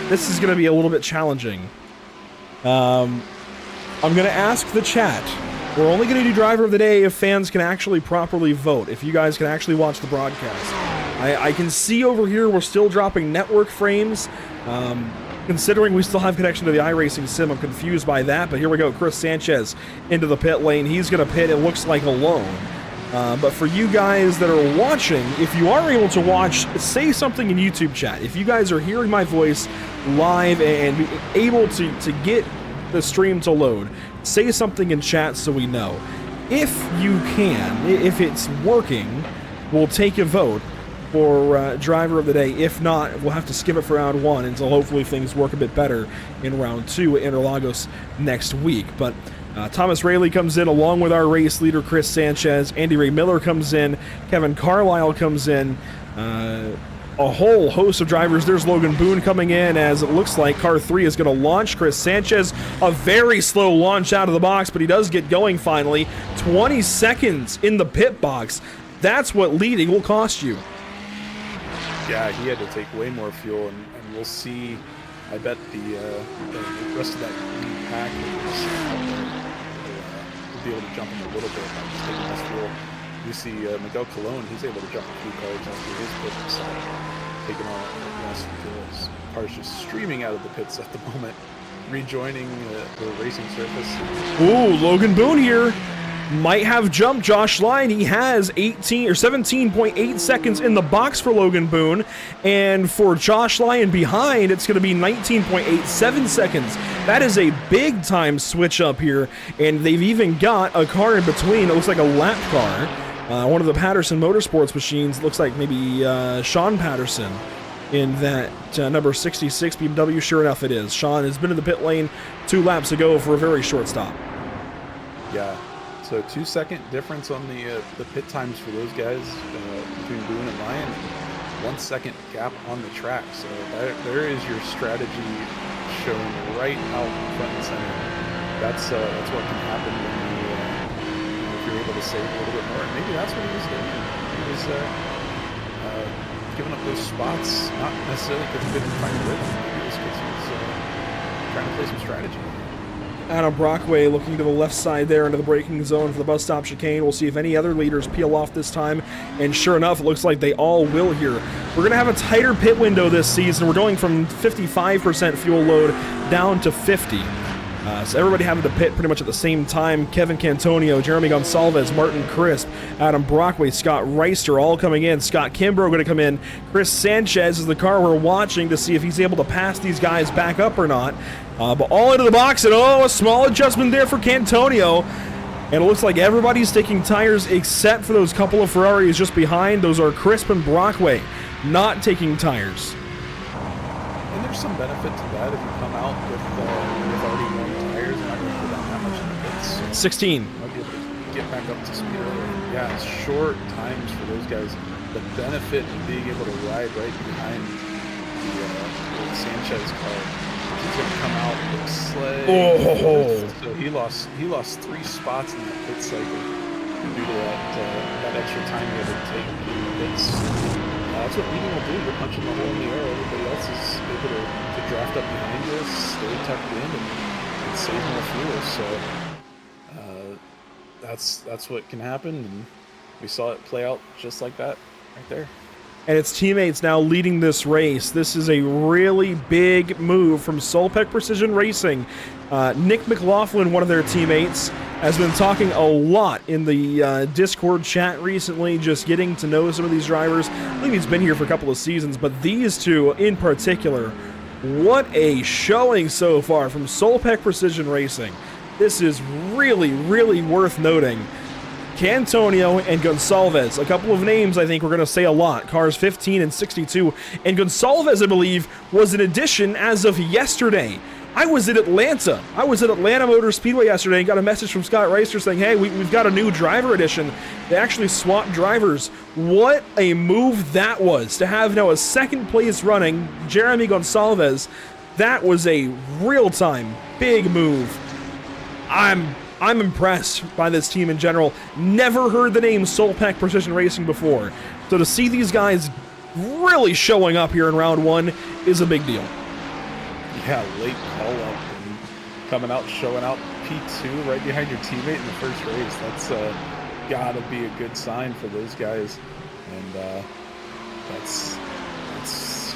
This is going to be a little bit challenging. I'm going to ask the chat. We're only going to do driver of the day if fans can actually properly vote, if you guys can actually watch the broadcast. I can see over here we're still dropping network frames. Considering we still have connection to the iRacing sim, I'm confused by that, but here we go. Chris Sanchez into the pit lane. He's going to pit, it looks like, alone. But for you guys that are watching, if you are able to watch, say something in YouTube chat. If you guys are hearing my voice live and able to get the stream to load, say something in chat so we know. If you can, if it's working, we'll take a vote for driver of the day. If not, we'll have to skip it for round one until hopefully things work a bit better in round two at Interlagos next week. But Thomas Rayleigh comes in along with our race leader Chris Sanchez. Andy Ray Miller comes in. Kevin Carlisle comes in. A whole host of drivers. There's Logan Boone coming in, as it looks like car 3 is going to launch. Chris Sanchez, a very slow launch out of the box, but he does get going finally. 20 seconds in the pit box. That's what leading will cost you. Yeah, he had to take way more fuel, and we'll see. I bet the rest of that lead pack will be able to jump in a little bit by just taking less fuel. You see Miguel Colon, he's able to jump a few cars after his pit stop, taking on less fuel. His car's just streaming out of the pits at the moment, rejoining the racing surface. Ooh, Logan Boone here might have jumped Josh Lyon. He has 17.8 seconds in the box for Logan Boone, and for Josh Lyon behind, it's going to be 19.87 seconds. That is a big time switch up here, and they've even got a car in between. It looks like a lap car. One of the Patterson Motorsports machines. Looks like maybe Sean Patterson in that number 66 BMW. Sure enough, it is. Sean has been in the pit lane 2 laps ago for a very short stop. Yeah. So 2-second difference on the pit times for those guys between Boone and Lyon, and 1 second gap on the track. So there is your strategy shown right out front and center. That's what can happen when if you're able to save a little bit more. And maybe that's what he was doing. He was giving up those spots, not necessarily because he couldn't find rhythm. Maybe it was because he was trying to play some strategy. Adam Brockway looking to the left side there into the braking zone for the bus stop chicane. We'll see if any other leaders peel off this time, and sure enough, it looks like they all will here. We're going to have a tighter pit window this season. We're going from 55% fuel load down to 50. So everybody having to pit pretty much at the same time. Kevin Cantonio, Jeremy Gonsalves, Martin Crisp, Adam Brockway, Scott Reister all coming in. Scott Kimbrough going to come in. Chris Sanchez is the car we're watching to see if he's able to pass these guys back up or not. But all into the box, and a small adjustment there for Cantonio. And it looks like everybody's taking tires except for those couple of Ferraris just behind. Those are Crisp and Brockway not taking tires. there's some benefit to that if you come out with already worn tires and not going to put down that much in the pits. 16. Might be able to get back up to speed earlier. Yeah, it's short times for those guys. The benefit of being able to ride right behind the Sanchez car. He's going to come out with a sleigh. Oh. So he lost 3 spots in the pit cycle due to that extra time he had to take in the pits. That's what leading will do. You're punching the hole in the air. Everybody else is able to draft up behind you, stay tucked in, and save more fuel. So that's what can happen, and we saw it play out just like that right there. And its teammates now leading this race. This is a really big move from Solpec Precision Racing. Nick McLaughlin, one of their teammates, has been talking a lot in the Discord chat recently, just getting to know some of these drivers. I believe he's been here for a couple of seasons, but these two in particular, what a showing so far from Solpec Precision Racing. This is really, really worth noting. Cantonio and Gonsalves, a couple of names I think we're going to say a lot. Cars 15 and 62. And Gonsalves, I believe, was an addition as of yesterday. I was in Atlanta. I was at Atlanta Motor Speedway yesterday and got a message from Scott Reister saying, hey, we've got a new driver addition. They actually swapped drivers. What a move that was to have now a second place running Jeremy Gonsalves. That was a real-time big move. I'm impressed by this team in general. Never heard the name Solpec Precision Racing before. So to see these guys really showing up here in round 1 is a big deal. Yeah, late call up and coming out, showing out P2 right behind your teammate in the first race. That's gotta be a good sign for those guys. And that's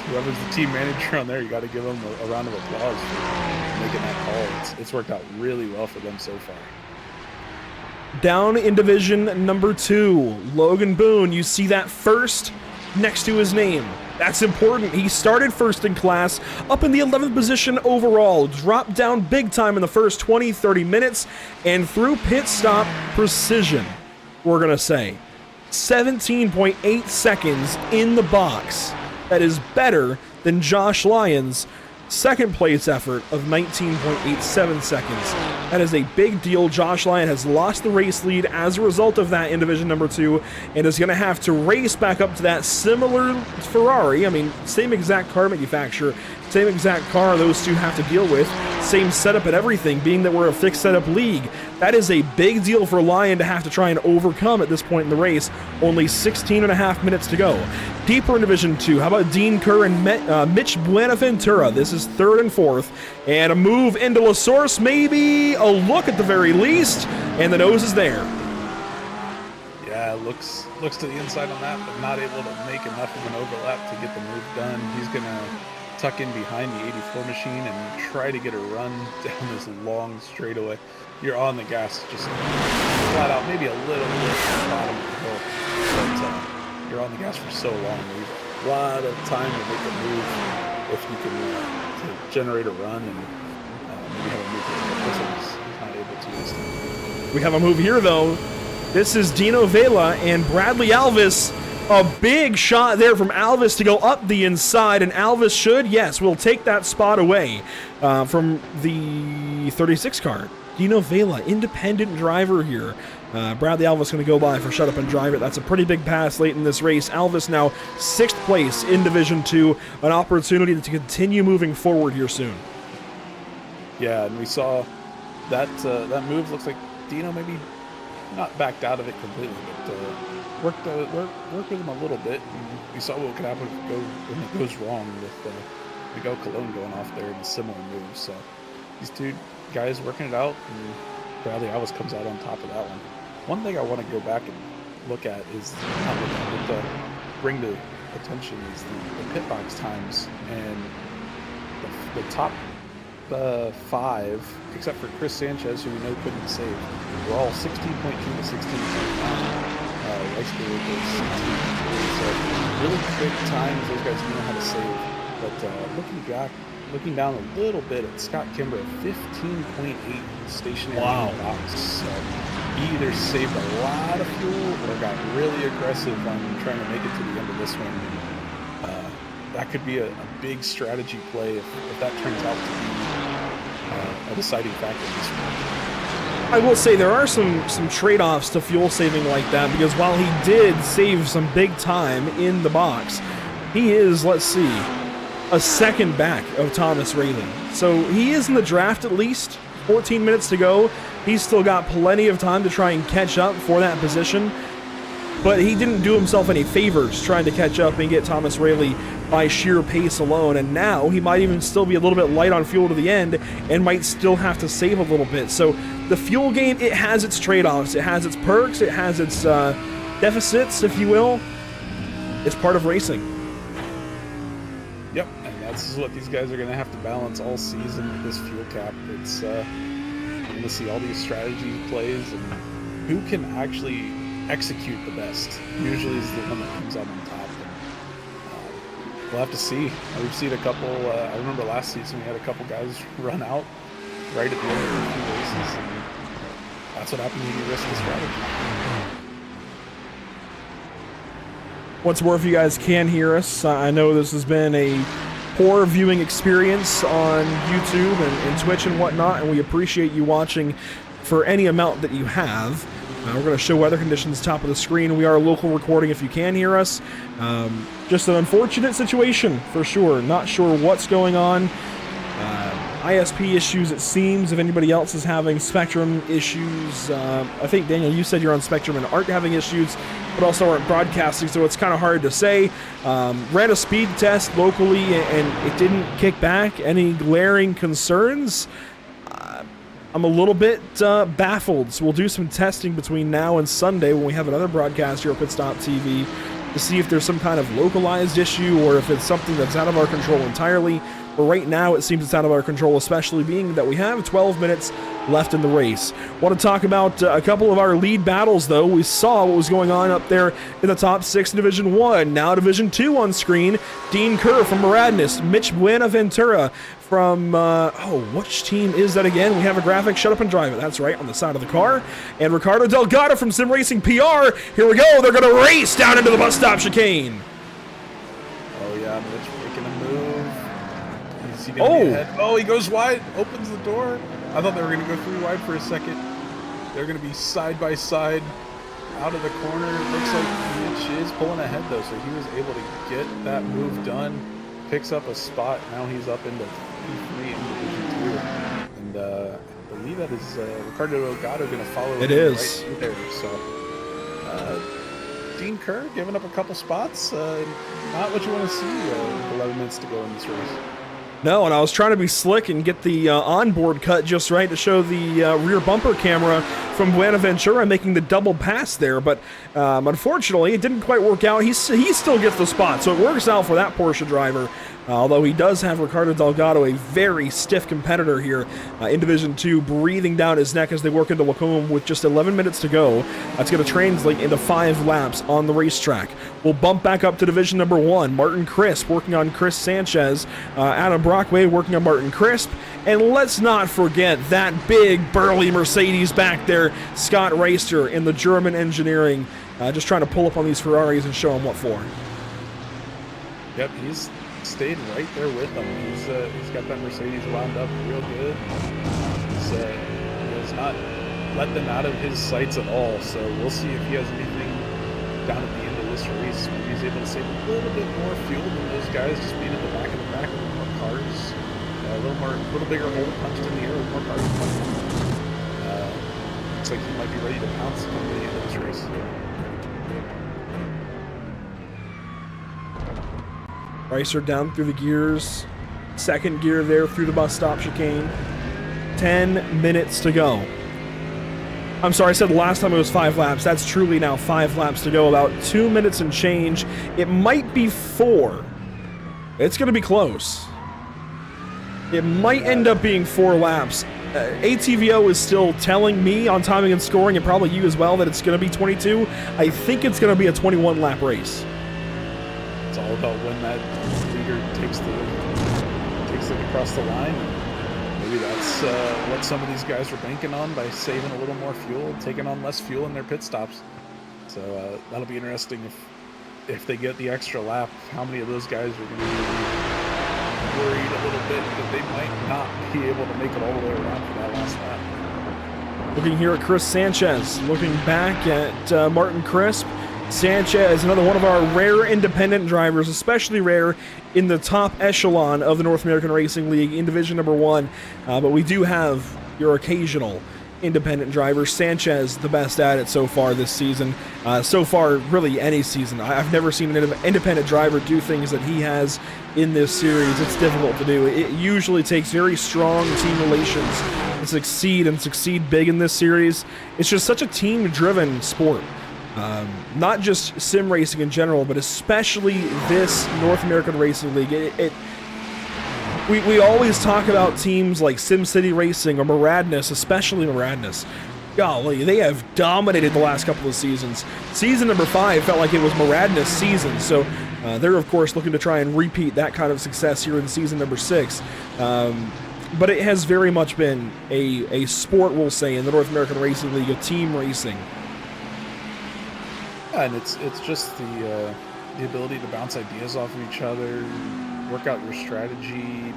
whoever's the team manager on there, you got to give them a round of applause for making that call. It's worked out really well for them so far. Down in division number 2, Logan Boone. You see that first next to his name. That's important. He started first in class, up in the 11th position overall, dropped down big time in the first 20-30 minutes, and through pit stop precision, we're going to say. 17.8 seconds in the box. That is better than Josh Lyons' second place effort of 19.87 seconds. That is a big deal. Josh Lyon has lost the race lead as a result of that in division number 2 and is going to have to race back up to that similar Ferrari. I mean, same exact car manufacturer, same exact car those two have to deal with, same setup and everything, being that we're a fixed setup league. That is a big deal for Lyon to have to try and overcome at this point in the race. Only 16.5 minutes to go. Deeper in Division 2, how about Dean Kerr and Mitch Buenaventura? This is 3rd and 4th. And a move into La Source, maybe a look at the very least, and the nose is there. Yeah, looks to the inside on that, but not able to make enough of an overlap to get the move done. He's going to tuck in behind the 84 machine and try to get a run down this long straightaway. You're on the gas, just flat out, maybe a little bit at the bottom of the hill, but you're on the gas for so long. There's a lot of time to make a move if you can to generate a run and maybe have a move. He's not able to this time. We have a move here, though. This is Dino Vela and Bradley Alvis. A big shot there from Alvis to go up the inside, and Alvis should, yes, will take that spot away from the 36 car. Dino Vela, independent driver here. Bradley Alvis going to go by for shut up and drive it. That's a pretty big pass late in this race. Alvis now 6th place in Division 2, an opportunity to continue moving forward here soon. Yeah, and we saw that that move. Looks like Dino maybe not backed out of it completely, but worked with him a little bit. And we saw what could happen when it goes wrong with Miguel Colon going off there in a similar move. So these two guys working it out, and Bradley Alvis comes out on top of that one. One thing I want to go back and look at is bring to attention is the pit box times, and the top 5, except for Chris Sanchez, who we know couldn't save, were all 16.2 to 16.9. Rice Bowl was 16.3, so really quick times. Those guys know how to save. But looking down a little bit at Scott Kimber, 15.8 stationary box. So he either saved a lot of fuel or got really aggressive on trying to make it to the end of this one. that could be a big strategy play if that turns out to be a deciding factor this week. I will say there are some trade-offs to fuel saving like that, because while he did save some big time in the box, he is, let's see, a second back of Thomas Rayleigh. So he is in the draft at least. 14 minutes to go. He's still got plenty of time to try and catch up for that position. But he didn't do himself any favors trying to catch up and get Thomas Rayleigh by sheer pace alone. And now he might even still be a little bit light on fuel to the end and might still have to save a little bit. So the fuel game, it has its trade-offs. It has its perks. It has its deficits, if you will. It's part of racing. Yep, and that's what these guys are going to have to balance all season with this fuel cap. It's you're going to see all these strategy plays, and who can actually execute the best usually is the one that comes out on top. And, we'll have to see. We've seen a couple, I remember last season we had a couple guys run out right at the end of a few races, and that's what happens when you risk the strategy. Once more, if you guys can hear us, I know this has been a poor viewing experience on YouTube and Twitch and whatnot, and we appreciate you watching for any amount that you have. We're going to show weather conditions top of the screen. We are a local recording if you can hear us. Just an unfortunate situation for sure. Not sure what's going on. ISP issues, it seems. If anybody else is having Spectrum issues, I think, Daniel, you said you're on Spectrum and aren't having issues, but also aren't broadcasting, so it's kind of hard to say. Ran a speed test locally, and it didn't kick back. Any glaring concerns? I'm a little bit baffled, so we'll do some testing between now and Sunday when we have another broadcast here at Pit Stop TV to see if there's some kind of localized issue or if it's something that's out of our control entirely. But right now, it seems it's out of our control, especially being that we have 12 minutes left in the race. Want to talk about a couple of our lead battles, though. We saw what was going on up there in the top 6 in Division 1. Now Division 2 on screen. Dean Kerr from Moradness. Mitch Buenaventura from, which team is that again? We have a graphic. Shut up and drive it. That's right, on the side of the car. And Ricardo Delgado from Sim Racing PR. Here we go. They're going to race down into the bus stop chicane. Oh, yeah, Mitch making a move. Is he gonna be ahead? Oh, he goes wide, opens the door. I thought they were going to go 3 wide for a second. They're going to be side by side out of the corner. Looks like Mitch is pulling ahead, though, so he was able to get that move done. Picks up a spot. Now he's up into P3 in Division 2. And I believe that is Ricardo Delgado going to follow it is right through there. So Dean Kerr giving up a couple spots. Not what you want to see with 11 minutes to go in this race. No, and I was trying to be slick and get the onboard cut just right to show the rear bumper camera from Buenaventura making the double pass there, but unfortunately it didn't quite work out. He still gets the spot, so it works out for that Porsche driver, although he does have Ricardo Delgado, a very stiff competitor here in Division 2, breathing down his neck as they work into Lacombe with just 11 minutes to go. That's going to translate into 5 laps on the racetrack. We'll bump back up to Division number 1. Martin Crisp working on Chris Sanchez, Adam Brockway working on Martin Crisp, and let's not forget that big burly Mercedes back there, Scott Reister in the German engineering, just trying to pull up on these Ferraris and show them what for. Yep, he's stayed right there with them. He's got that Mercedes wound up real good. He has not let them out of his sights at all, so we'll see if he has anything down at the end of this race. Maybe he's able to save a little bit more fuel than those guys, just being in the back of the pack, a little more cars, a little bigger hole punched in the air with more cars punched. Looks like he might be ready to pounce at the end of this race. Reister down through the gears, second gear there through the bus stop chicane. 10 minutes to go. I'm sorry, I said last time it was 5 laps. That's truly now 5 laps to go, about 2 minutes and change. It might be 4. It's going to be close. It might end up being 4 laps. ATVO is still telling me on timing and scoring, and probably you as well, that it's going to be 22. I think it's going to be a 21 lap race. It's all about when that leader takes it across the line. Maybe that's what some of these guys are banking on by saving a little more fuel, taking on less fuel in their pit stops. So that'll be interesting if if they get the extra lap, how many of those guys are going to be worried a little bit that they might not be able to make it all the way around for that last lap? Looking here at Chris Sanchez, looking back at Martin Crisp. Sanchez, another one of our rare independent drivers, especially rare in the top echelon of the North American Racing League in Division Number 1. But we do have your occasional independent driver. Sanchez, the best at it so far this season. So far, really any season. I've never seen an independent driver do things that he has in this series. It's difficult to do. It usually takes very strong team relations to succeed and succeed big in this series. It's just such a team-driven sport. Not just sim racing in general, but especially this North American Racing League. We always talk about teams like SimCity Racing or Maradness, especially Maradness. Golly, they have dominated the last couple of seasons. Season number 5 felt like it was Maradness season, so they're of course looking to try and repeat that kind of success here in season number 6. But it has very much been a sport, we'll say, in the North American Racing League, a team racing. Yeah, and it's just the ability to bounce ideas off of each other, work out your strategy,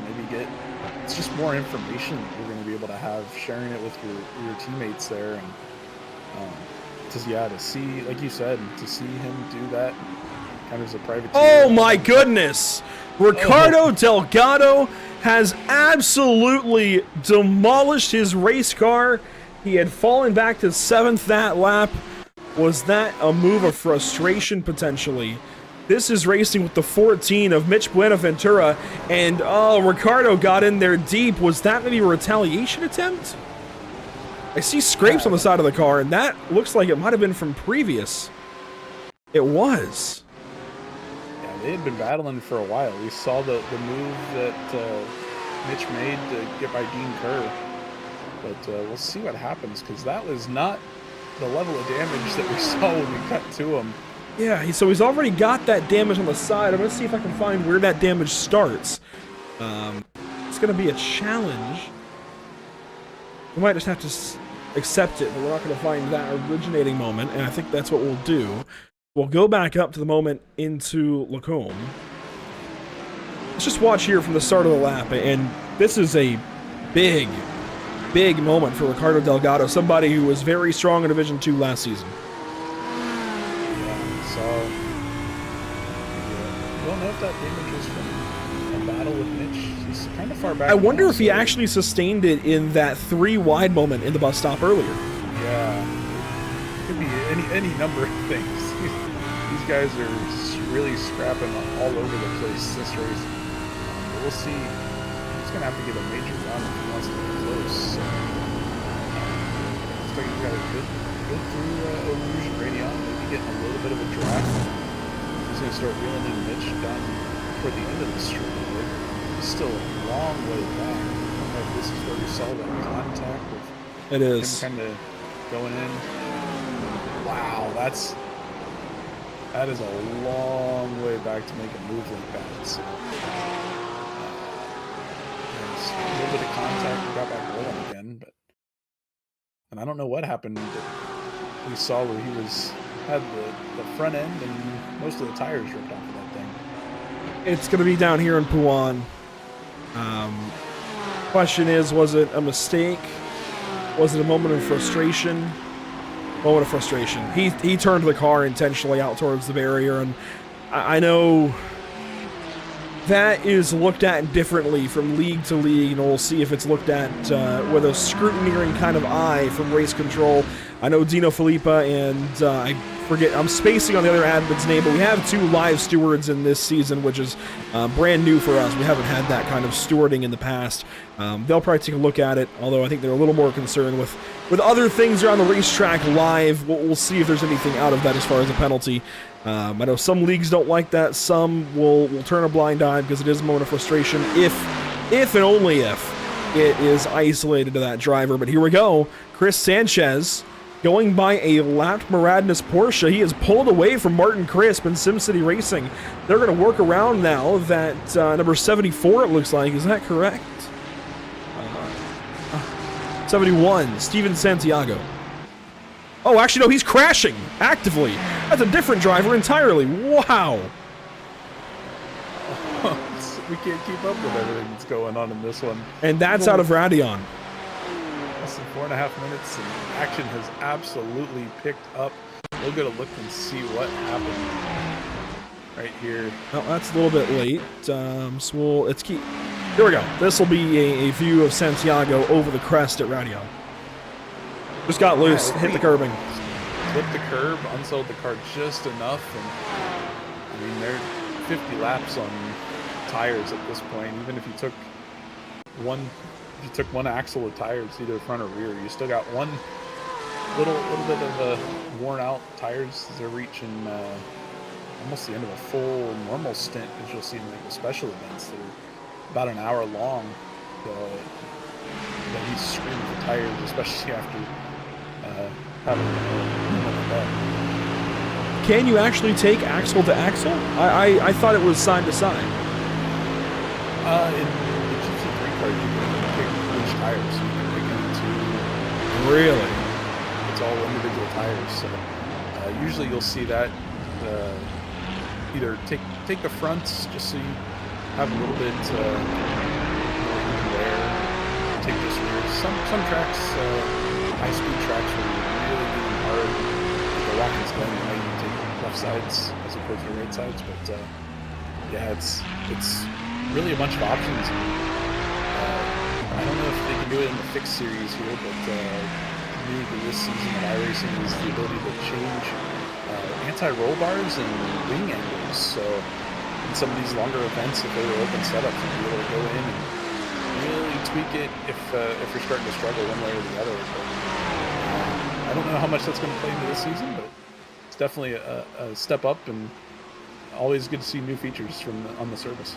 it's just more information that you're going to be able to have, sharing it with your teammates there, and to see, like you said, to see him do that kind of as a privateer. Oh my goodness! Ricardo Delgado has absolutely demolished his race car. He had fallen back to 7th that lap. Was that a move of frustration, potentially? This is racing with the 14 of Mitch Buenaventura, and Ricardo got in there deep. Was that maybe a retaliation attempt? I see scrapes on the side of the car, and that looks like it might have been from previous. It was. Yeah, they had been battling for a while. We saw the move that Mitch made to get by Dean Kerr, but we'll see what happens, because that was not the level of damage that we saw when we cut to him. Yeah, so he's already got that damage on the side. I'm going to see if I can find where that damage starts. It's going to be a challenge. We might just have to accept it, but we're not going to find that originating moment, and I think that's what we'll do. We'll go back up to the moment into Lacombe. Let's just watch here from the start of the lap, and this is a big moment for Ricardo Delgado, somebody who was very strong in Division 2 last season. So, I don't know if that damage was from a battle with Mitch. He's kind of far back. I wonder if he actually sustained it in that 3 wide moment in the bus stop earlier. Yeah. Could be any number of things. These guys are really scrapping all over the place this race. But we'll see. He's going to have to get a major run if he wants to get close. So, looks like he's got a good through Illusion Radion, maybe getting a little bit of a draft. He's going to start reeling in Mitch down toward the end of the straight. He's still a long way back. I don't know if this is where we saw that contact with it is him kind of going in. Wow, that is a long way back to make a move like that. So, there's a little bit of contact, we got back rolling again, and I don't know what happened, but we saw where he had the front end and most of the tires ripped off of that thing. It's going to be down here in Puan. Question is, was it a mistake? Was it a moment of frustration? Moment of frustration. He turned the car intentionally out towards the barrier, and I know that is looked at differently from league to league, and we'll see if it's looked at with a scrutineering kind of eye from race control. I know Dino Filippa and I'm spacing on the other admin's name, but we have 2 live stewards in this season, which is brand new for us. We haven't had that kind of stewarding in the past. They'll probably take a look at it, although I think they're a little more concerned with other things around the racetrack live. We'll see if there's anything out of that as far as a penalty. I know some leagues don't like that. Some will turn a blind eye because it is a moment of frustration if and only if it is isolated to that driver. But here we go. Chris Sanchez going by a lapped Maradness Porsche. He has pulled away from Martin Crisp in SimCity Racing. They're going to work around now that number 74, it looks like. Is that correct? 71, Steven Santiago. Oh, actually, no, he's crashing actively. That's a different driver entirely. Wow. We can't keep up with everything that's going on in this one. And that's out of Radion. Less than 4.5 minutes, and action has absolutely picked up. We'll get a look and see what happened right here. Oh, that's a little bit late. So let's keep. Here we go. This will be a view of Santiago over the crest at Radion. Just got loose, hit the curbing. Flipped the curb, unsold the car just enough, and I mean they're 50 laps on tires at this point. Even if you took one axle of tires, either front or rear, you still got one little bit of worn out tires. They're reaching almost the end of a full normal stint, as you'll see in like the special events. They're about an hour long. But he's screaming for tires, especially after having that. Can you actually take axle to axle? I thought it was side to side. In the GT3 car, you can pick which tires you can pick into. Really? It's all individual tires. So usually you'll see that either take the fronts just so you have a little bit more even wear. Take this rear. Some tracks, high speed tracks, where you're really getting hard. Like the Watkins Glen, you might take left sides as opposed to right sides. But yeah, it's really a bunch of options. I don't know if they can do it in the fixed series here, but new to this season of iRacing is the ability to change anti-roll bars and wing angles. So in some of these longer events, if they were open setups, you'd be able to go in and really tweak it if you're starting to struggle one way or the other. But, I don't know how much that's going to play into this season, but it's definitely a step up, and always good to see new features on the service.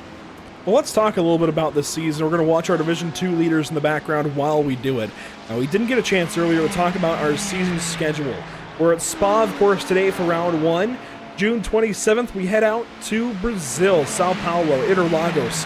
Well, let's talk a little bit about this season. We're going to watch our Division 2 leaders in the background while we do it. Now, we didn't get a chance earlier to talk about our season schedule. We're at Spa, of course, today for round 1. June 27th, we head out to Brazil, Sao Paulo, Interlagos.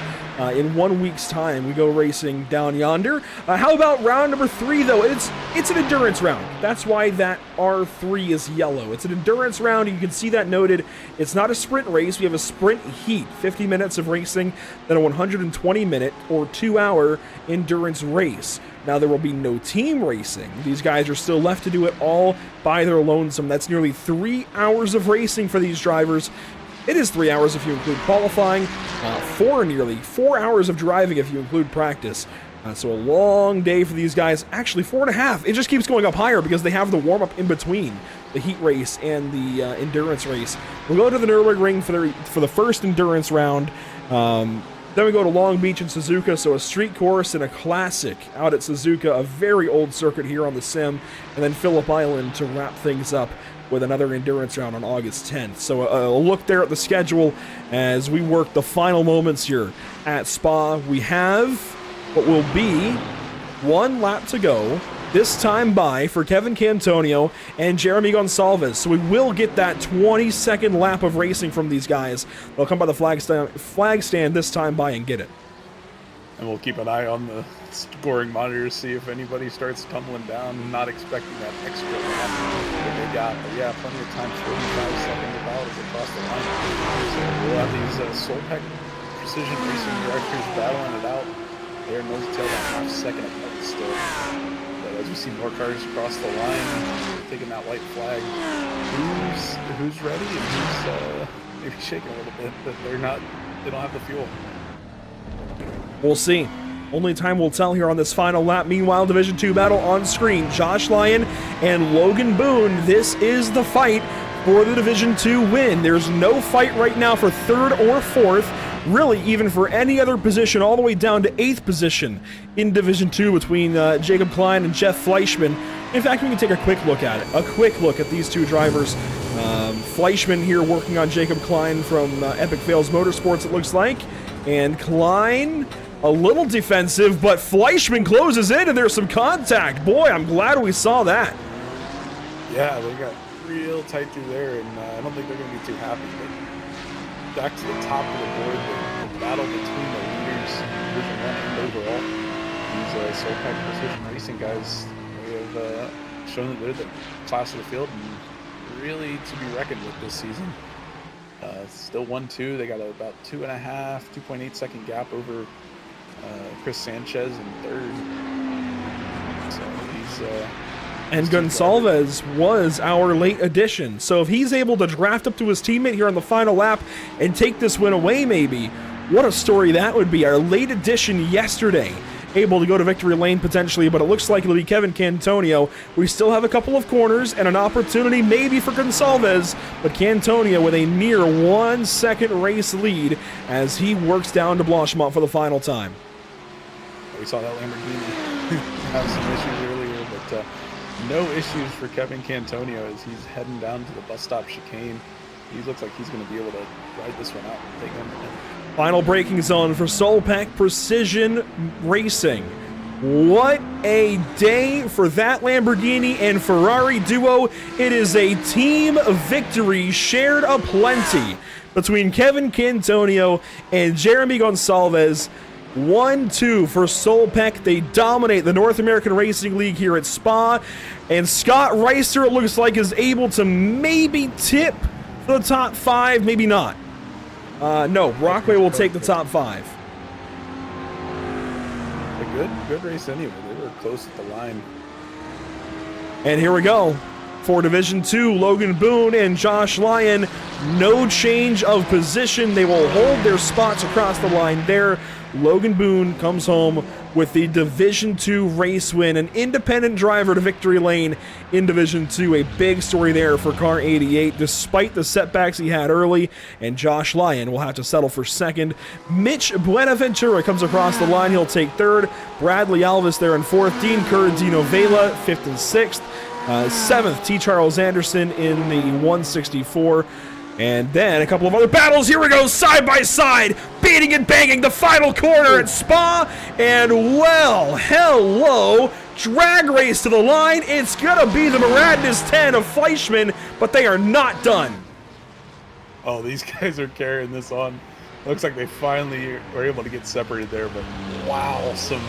In 1 week's time, we go racing down yonder. How about round number 3, though? It's an endurance round. That's why that R3 is yellow. It's an endurance round. You can see that noted. It's not a sprint race. We have a sprint heat, 50 minutes of racing, then a 120-minute or 2-hour endurance race. Now, there will be no team racing. These guys are still left to do it all by their lonesome. That's nearly 3 hours of racing for these drivers. It is 3 hours if you include qualifying, nearly 4 hours of driving if you include practice. So a long day for these guys. Actually, 4.5. It just keeps going up higher because they have the warm-up in between the heat race and the endurance race. We'll go to the Nürburgring for the first endurance round. Then we go to Long Beach and Suzuka, so a street course and a classic out at Suzuka, a very old circuit here on the sim, and then Phillip Island to wrap things up with another endurance round on August 10th. So a look there at the schedule as we work the final moments here at Spa. We have what will be 1 lap to go, this time by for Kevin Cantonio and Jeremy Gonsalves. So we will get that 20-second lap of racing from these guys. They'll come by the flag stand this time by and get it. And we'll keep an eye on the scoring monitor to see if anybody starts tumbling down. Not expecting that extra lap that they got. But yeah, plenty of time, 45 seconds about to across the line. So we'll have these Soltec precision racing directors battling it out. They're nose-tail about half-second apart still. But as we see more cars across the line, taking that white flag, who's ready and who's maybe shaking a little bit, but they don't have the fuel. We'll see. Only time will tell here on this final lap. Meanwhile, Division 2 battle on screen. Josh Lyon and Logan Boone. This is the fight for the Division 2 win. There's no fight right now for 3rd or 4th, really even for any other position, all the way down to 8th position in Division 2 between Jacob Klein and Jeff Fleischman. In fact, we can take a quick look at it. A quick look at these two drivers. Fleischman here working on Jacob Klein from Epic Fails Motorsports, it looks like. And Klein, a little defensive, but Fleischman closes in and there's some contact. Boy, I'm glad we saw that. Yeah, they got real tight through there, and I don't think they're going to be too happy. But back to the top of the board, the battle between the leaders, Division 1 and overall. These Solpack Precision Racing guys, they have shown that they're the class of the field and really to be reckoned with this season. Still 1-2. They got about 2.5, 2.8 second gap over Chris Sanchez in third. So he's and Gonsalves was our late addition. So if he's able to draft up to his teammate here on the final lap and take this win away, maybe, what a story that would be. Our late addition yesterday, able to go to victory lane potentially, but it looks like it'll be Kevin Cantonio. We still have a couple of corners and an opportunity maybe for Gonsalves, but Cantonio with a mere 1 second race lead as he works down to Blanchemont for the final time. We saw that Lamborghini have some issues earlier, but no issues for Kevin Cantonio as he's heading down to the bus stop chicane. He looks like he's going to be able to ride this one out and take him. Final braking zone for Solpac Precision Racing. What a day for that Lamborghini and Ferrari duo. It is a team victory shared aplenty between Kevin Cantonio and Jeremy Gonsalves. 1-2 for Solpac. They dominate the North American Racing League here at Spa. And Scott Reister, it looks like, is able to maybe tip for the top 5, maybe not. No, Brockway will take the top 5. A good race anyway. They were close at the line. And here we go. For Division 2, Logan Boone and Josh Lyon, no change of position. They will hold their spots across the line there. Logan Boone comes home with the Division 2 race win, an independent driver to victory lane in Division 2. A big story there for Car 88, despite the setbacks he had early, and Josh Lyon will have to settle for second. Mitch Buenaventura comes across the line. He'll take third. Bradley Alvis there in fourth. Dean Curradino Vela, fifth and sixth. Seventh, T. Charles Anderson in the 164. And then a couple of other battles. Here we go, side by side, beating and banging the final corner at Spa. And well, hello, drag race to the line. It's gonna be the Miradnas 10 of Fleischmann, but they are not done. Oh, these guys are carrying this on. Looks like they finally were able to get separated there, but wow, some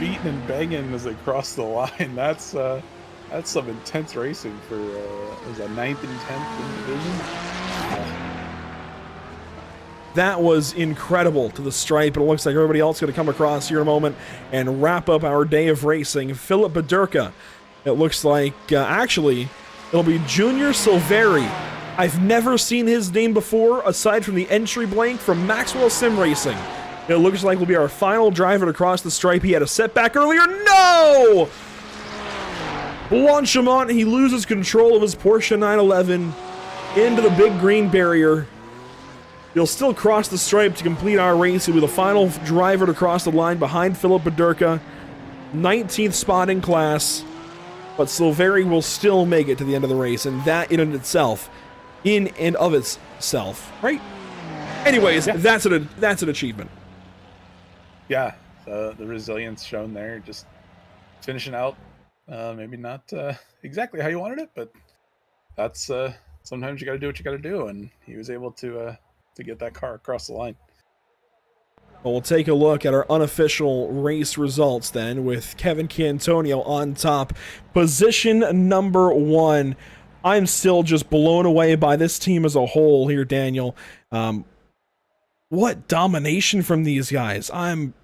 beating and banging as they cross the line. That's some intense racing for it was a 9th and 10th in the division. That was incredible to the stripe, and it looks like everybody else is going to come across here in a moment and wrap up our day of racing. Philip Badurka, it looks like, actually, it'll be Junior Silveri. I've never seen his name before, aside from the entry blank from Maxwell Sim Racing. It looks like will be our final driver to cross the stripe. He had a setback earlier. No! Blanchemont, he loses control of his Porsche 911 into the big green barrier. He'll still cross the stripe to complete our race. He'll be the final driver to cross the line behind Philip Badurka. 19th spot in class. But Silveri will still make it to the end of the race, and that in and of itself, right? Anyways, yeah. That's an achievement. Yeah, the resilience shown there, just finishing out. Maybe not exactly how you wanted it, but that's sometimes you got to do what you got to do, and he was able to get that car across the line. Well, we'll take a look at our unofficial race results then, with Kevin Cantonio on top, position number 1. I'm still just blown away by this team as a whole here, Daniel. What domination from these guys! I'm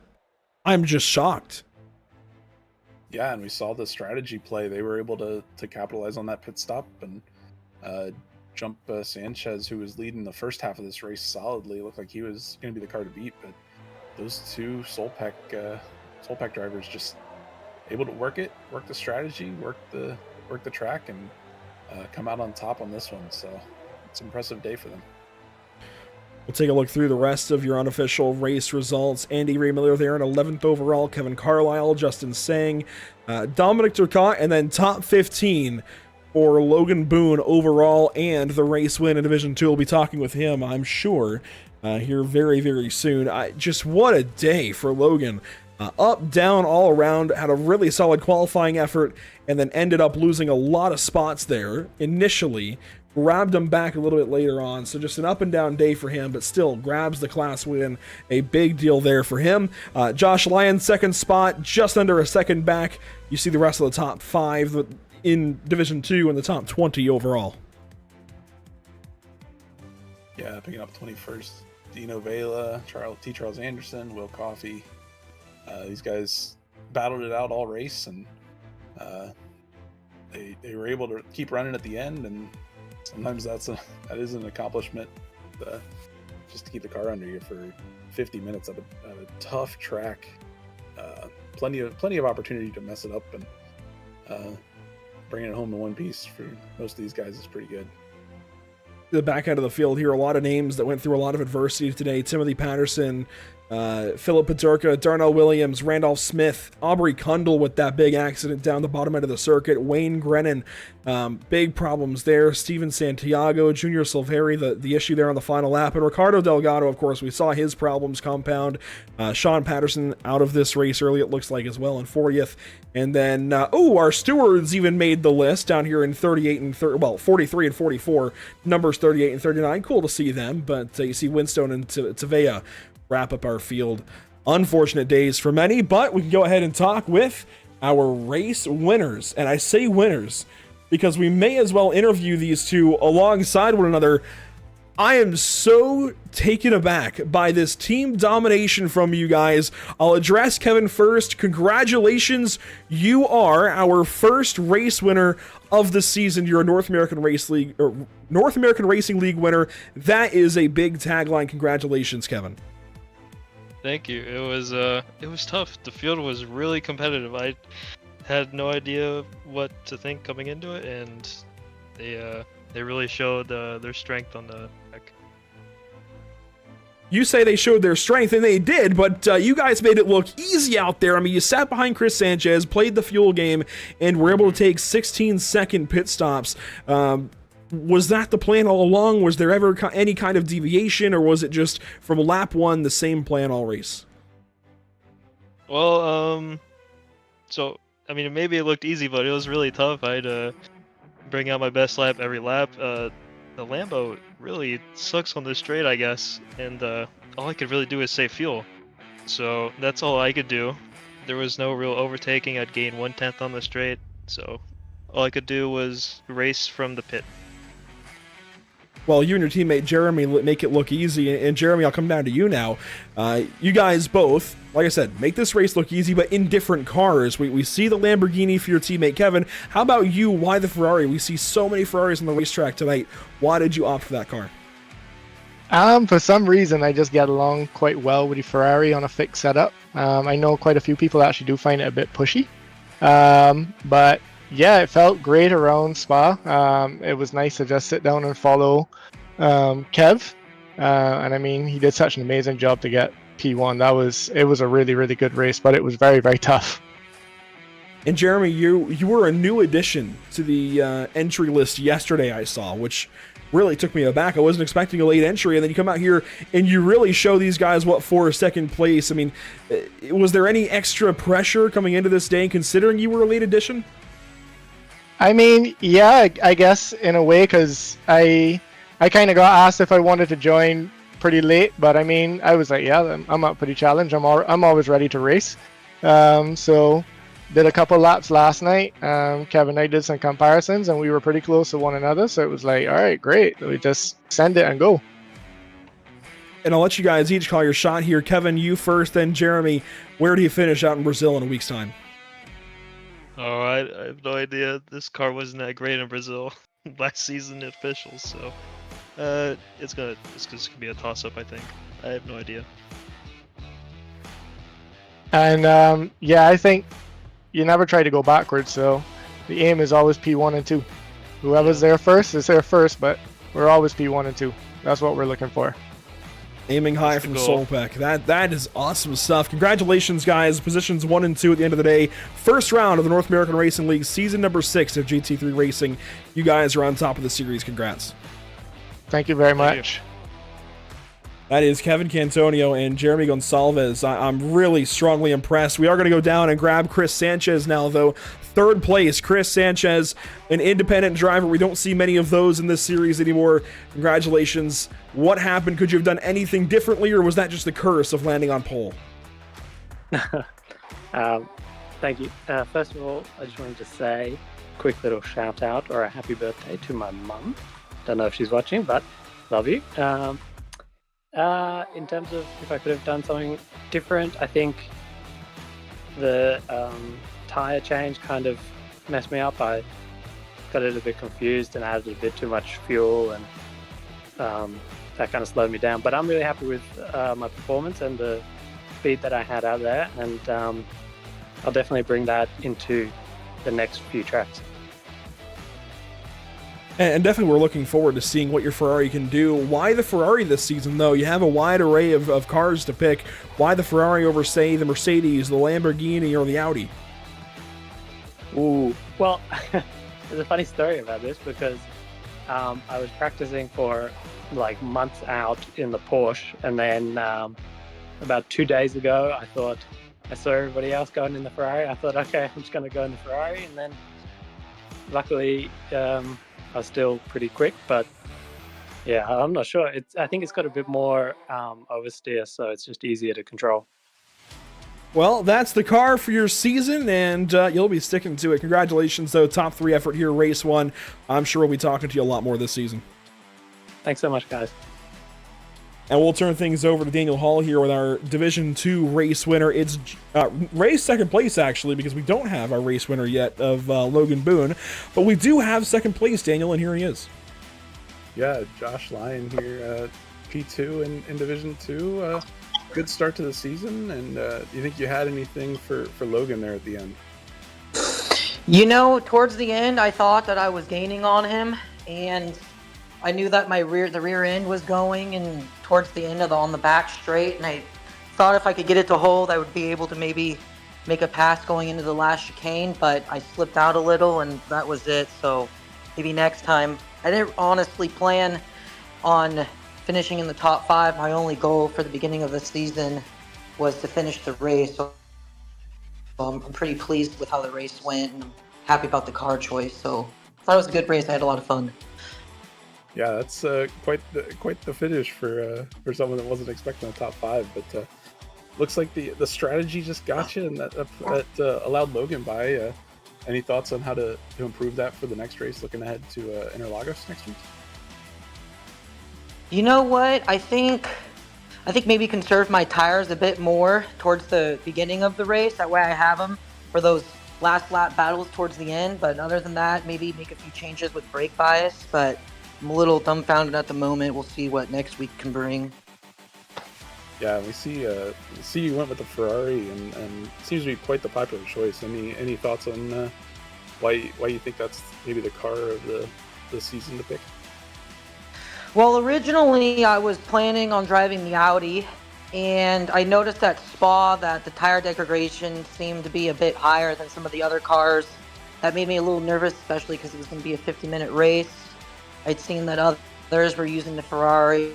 just shocked. Yeah, and we saw the strategy play. They were able to capitalize on that pit stop and jump Sanchez, who was leading the first half of this race solidly. It looked like he was going to be the car to beat, but those two Solpac drivers just able to work the strategy, work the track, and come out on top on this one. So it's an impressive day for them. We'll take a look through the rest of your unofficial race results. Andy Ray Miller there in 11th overall, Kevin Carlisle, Justin Sang, Dominic Turcotte, and then top 15 for Logan Boone overall and the race win in Division 2. We'll be talking with him, I'm sure, here very, very soon. Just what a day for Logan. Up, down, all around, had a really solid qualifying effort, and then ended up losing a lot of spots there initially grabbed him back a little bit later on. So just an up and down day for him, but still grabs the class win. A big deal there for him. Josh Lyon, second spot, just under a second back. You see the rest of the top 5 in Division 2 and the top 20 overall. Yeah, picking up 21st. Dino Vela, Charles Anderson, Will Coffey. These guys battled it out all race, and they were able to keep running at the end. And sometimes that is an accomplishment, just to keep the car under you for 50 minutes at a tough track. Plenty of opportunity to mess it up, and bringing it home in one piece for most of these guys is pretty good. The back end of the field here, a lot of names that went through a lot of adversity today. Timothy Patterson, Philip Pedurka, Darnell Williams, Randolph Smith, Aubrey Kundle with that big accident down the bottom end of the circuit, Wayne Grennan, big problems there, Steven Santiago, Junior Silveri, the issue there on the final lap, and Ricardo Delgado, of course, we saw his problems compound. Sean Patterson out of this race early, it looks like, as well, in 40th. And then, our stewards even made the list down here in 38 and 43 and 44, numbers 38 and 39. Cool to see them, but you see Winstone and Tavea wrap up our field. Unfortunate days for many, but we can go ahead and talk with our race winners. And I say winners because we may as well interview these two alongside one another. I am so taken aback by this team domination from you guys. I'll address Kevin first. Congratulations. You are our first race winner of the season. You're a North American Racing League winner. That is a big tagline. Congratulations, Kevin. Thank you. It was tough. The field was really competitive. I had no idea what to think coming into it, and they really showed their strength on the deck. You say they showed their strength, and they did, but you guys made it look easy out there. I mean, you sat behind Chris Sanchez, played the fuel game, and were able to take 16-second pit stops. Was that the plan all along? Was there ever any kind of deviation, or was it just from lap 1 the same plan all race? Well, so I mean, maybe it looked easy, but it was really tough. I had to bring out my best lap every lap. The Lambo really sucks on the straight, I guess, and all I could really do is save fuel. So that's all I could do. There was no real overtaking. I'd gain 1/10 on the straight, so all I could do was race from the pit. Well, you and your teammate Jeremy make it look easy, and Jeremy, I'll come down to you now. You guys both, like I said, make this race look easy, but in different cars. We see the Lamborghini for your teammate Kevin. How about you? Why the Ferrari? We see so many Ferraris on the racetrack tonight. Why did you opt for that car? For some reason, I just get along quite well with the Ferrari on a fixed setup. I know quite a few people actually do find it a bit pushy, but yeah, it felt great around Spa. It was nice to just sit down and follow Kev, and I mean, he did such an amazing job to get P1. It was a really, really good race, but it was very, very tough. And Jeremy, you were a new addition to the entry list yesterday, I saw, which really took me aback. I wasn't expecting a late entry, and then you come out here and you really show these guys what for second place. I mean, was there any extra pressure coming into this day considering you were a late addition? I mean, yeah, I guess in a way, because I kind of got asked if I wanted to join pretty late, but I mean, I was like, yeah, I'm up for the challenge. I'm always ready to race. So did a couple laps last night. Kevin and I did some comparisons, and we were pretty close to one another. So it was like, all right, great. We just send it and go. And I'll let you guys each call your shot here. Kevin, you first, then Jeremy. Where do you finish out in Brazil in a week's time? Oh, I have no idea. This car wasn't that great in Brazil last season at officials, so it's just gonna be a toss-up, I think. I have no idea. And yeah, I think you never try to go backwards, so the aim is always P1 and 2. Whoever's there first is there first, but we're always P1 and 2. That's what we're looking for. Aiming high from Solpec. That is awesome stuff. Congratulations, guys. Positions 1 and 2 at the end of the day. First round of the North American Racing League, season number 6 of GT3 Racing. You guys are on top of the series. Congrats. Thank you very much. That is Kevin Cantonio and Jeremy Gonsalves. I'm really strongly impressed. We are going to go down and grab Chris Sanchez now, though. Third place, Chris Sanchez, an independent driver. We don't see many of those in this series anymore. Congratulations. What happened? Could you have done anything differently, or was that just the curse of landing on pole? Thank you. First of all, I just wanted to say a quick little shout out or a happy birthday to my mum. Don't know if she's watching, but love you. In terms of if I could have done something different, I think the tire change kind of messed me up. I got a little bit confused and added a bit too much fuel, and that kind of slowed me down. But I'm really happy with my performance and the speed that I had out there, and I'll definitely bring that into the next few tracks. And definitely we're looking forward to seeing what your Ferrari can do. Why the Ferrari this season, though? You have a wide array of cars to pick. Why the Ferrari over, say, the Mercedes, the Lamborghini, or the Audi? Ooh, well, there's a funny story about this because I was practicing for like months out in the Porsche, and then about 2 days ago, I thought I saw everybody else going in the Ferrari. I thought, okay, I'm just going to go in the Ferrari, and then luckily I was still pretty quick, but yeah, I'm not sure. I think it's got a bit more oversteer, so it's just easier to control. Well, that's the car for your season, and you'll be sticking to it. Congratulations, though. Top 3 effort here, race 1. I'm sure we'll be talking to you a lot more this season. Thanks so much, guys. And we'll turn things over to Daniel Hall here with our Division 2 race winner. It's race second place, actually, because we don't have our race winner yet of Logan Boone. But we do have second place, Daniel, and here he is. Yeah, Josh Lyon here, P2 in Division 2. Good start to the season, and do you think you had anything for Logan there at the end? You know, towards the end, I thought that I was gaining on him, and I knew that the rear end was going, and towards the end on the back straight, and I thought if I could get it to hold, I would be able to maybe make a pass going into the last chicane, but I slipped out a little, and that was it. So maybe next time. I didn't honestly plan on finishing in the top 5. My only goal for the beginning of the season was to finish the race. So I'm pretty pleased with how the race went, and I'm happy about the car choice. So I thought it was a good race. I had a lot of fun. Yeah, that's quite the finish for someone that wasn't expecting a top 5. But looks like the strategy just got you, and that allowed Logan by. Any thoughts on how to improve that for the next race? Looking ahead to Interlagos next week. You know what? I think maybe conserve my tires a bit more towards the beginning of the race. That way I have them for those last lap battles towards the end. But other than that, maybe make a few changes with brake bias. But I'm a little dumbfounded at the moment. We'll see what next week can bring. Yeah, we see you went with the Ferrari, and seems to be quite the popular choice. Any thoughts on why you think that's maybe the car of the season to pick? Well, originally I was planning on driving the Audi, and I noticed at Spa that the tire degradation seemed to be a bit higher than some of the other cars. That made me a little nervous, especially because it was going to be a 50-minute race. I'd seen that others were using the Ferrari,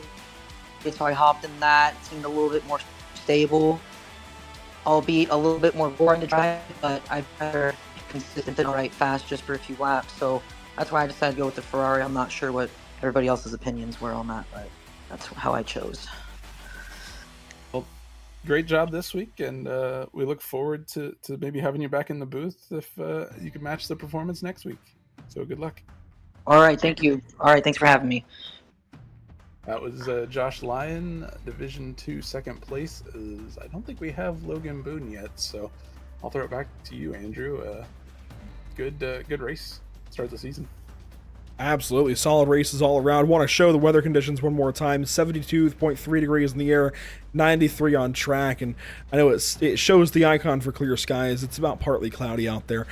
so I hopped in that. It seemed a little bit more stable, albeit a little bit more boring to drive, but I'd better be consistent and alright fast just for a few laps. So that's why I decided to go with the Ferrari. I'm not sure what everybody else's opinions were on that, but that's how I chose. Well, great job this week, and we look forward to maybe having you back in the booth if you can match the performance next week. So good luck. All right, thank you. All right, thanks for having me. That was Josh Lyon, Division 2 second place. I don't think we have Logan Boone yet, so I'll throw it back to you, Andrew. Good race. Start the season. Absolutely. Solid races all around. Want to show the weather conditions one more time. 72.3 degrees in the air, 93 on track. And I know it shows the icon for clear skies. It's about partly cloudy out there.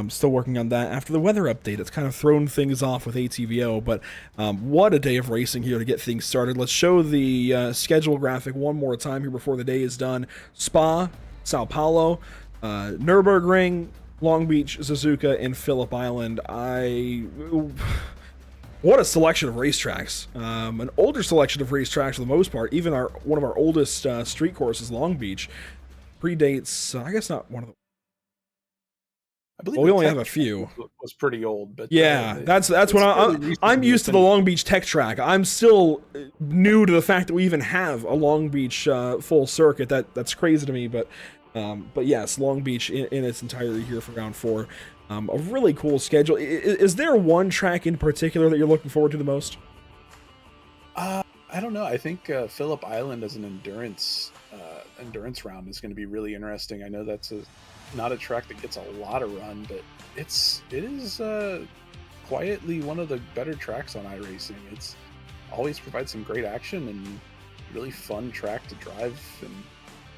Still working on that. After the weather update, it's kind of thrown things off with ATVO. But what a day of racing here to get things started. Let's show the schedule graphic one more time here before the day is done. Spa, Sao Paulo, Nürburgring, Long Beach, Suzuka, and Phillip Island. What a selection of racetracks. An older selection of racetracks for the most part. Even one of our oldest street courses, Long Beach, predates, I guess not one of the... I believe Well, we the only tech have a few. Was pretty old, but Yeah, that's it's what fairly recent I'm in used to the opinion. Long Beach Tech Track. I'm still new to the fact that we even have a Long Beach full circuit. That's crazy to me, but yes, Long Beach in its entirety here for round 4. A really cool schedule. Is there one track in particular that you're looking forward to the most? I don't know. I think Phillip Island as an endurance round is going to be really interesting. I know that's not a track that gets a lot of run, but it is quietly one of the better tracks on iRacing. It's always provides some great action and really fun track to drive. And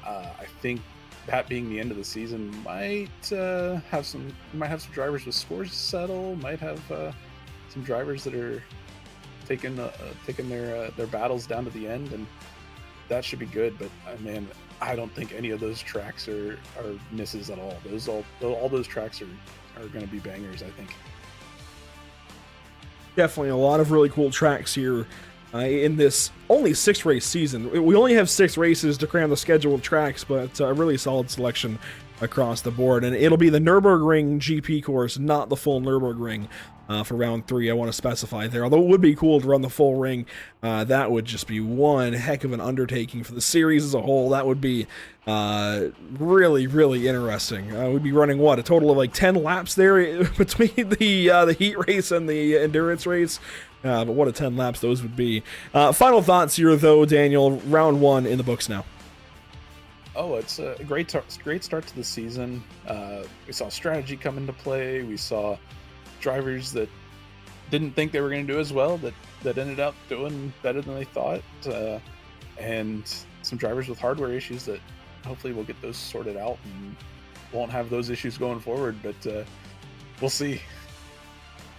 I think that being the end of the season might have some drivers with scores to settle. Might have some drivers that are taking their battles down to the end, and that should be good. But man, I don't think any of those tracks are misses at all. All those tracks are going to be bangers, I think. Definitely a lot of really cool tracks here in this only 6-race season. We only have 6 races to cram the schedule of tracks, but a really solid selection across the board. And it'll be the Nürburgring GP course, not the full Nürburgring for round 3. I want to specify there. Although it would be cool to run the full ring, that would just be one heck of an undertaking for the series as a whole. That would be really, really interesting. We'd be running a total of like 10 laps there between the heat race and the endurance race. But what a 10 laps those would be. Final thoughts here, though, Daniel. Round 1 in the books now. Oh, it's a great start to the season. We saw strategy come into play. We saw drivers that didn't think they were going to do as well that ended up doing better than they thought, and some drivers with hardware issues that hopefully we'll get those sorted out and won't have those issues going forward. But we'll see.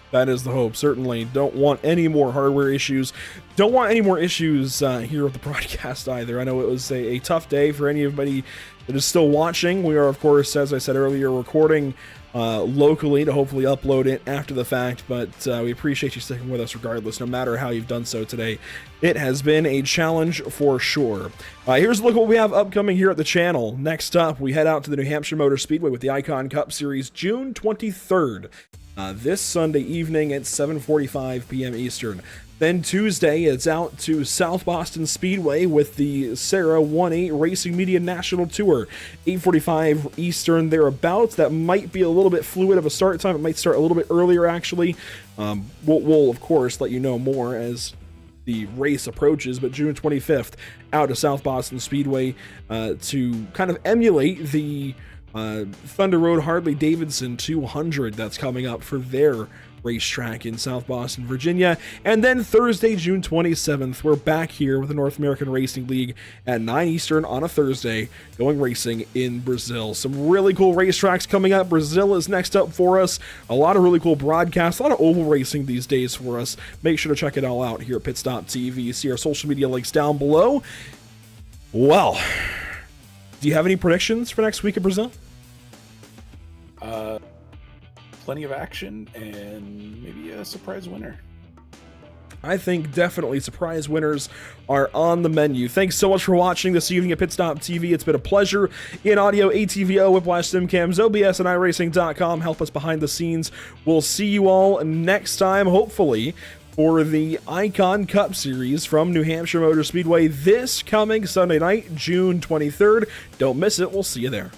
That is the hope. Certainly don't want any more hardware issues. Don't want any more issues here with the broadcast either. I know it was a tough day for anybody that is still watching. We are, of course, as I said earlier, recording locally to hopefully upload it after the fact, but we appreciate you sticking with us regardless, no matter how you've done so today. It has been a challenge for sure. Here's a look at what we have upcoming here at the channel. Next up, we head out to the New Hampshire Motor Speedway with the Icon Cup Series June 23rd. This Sunday evening at 7:45 p.m. Eastern. Then Tuesday, it's out to South Boston Speedway with the Sarah 1-8 Racing Media National Tour. 8:45 Eastern thereabouts. That might be a little bit fluid of a start time. It might start a little bit earlier, actually. We'll of course, let you know more as the race approaches, but June 25th, out to South Boston Speedway to kind of emulate the Thunder Road Harley-Davidson 200 that's coming up for their racetrack in South Boston, Virginia. And then Thursday, June 27th, we're back here with the North American Racing League at 9 Eastern on a Thursday, going racing in Brazil. Some really cool racetracks coming up. Brazil is next up for us. A lot of really cool broadcasts, a lot of oval racing these days for us. Make sure to check it all out here at Pitstop TV. See our social media links down below. Well, do you have any predictions for next week in Brazil? Plenty of action and maybe a surprise winner. I think definitely surprise winners are on the menu. Thanks so much for watching this evening at Pitstop TV. It's been a pleasure. In audio, ATVO, Whiplash SimCams, OBS, and iRacing.com help us behind the scenes. We'll see you all next time, hopefully, for the Icon Cup Series from New Hampshire Motor Speedway this coming Sunday night, June 23rd. Don't miss it. We'll see you there.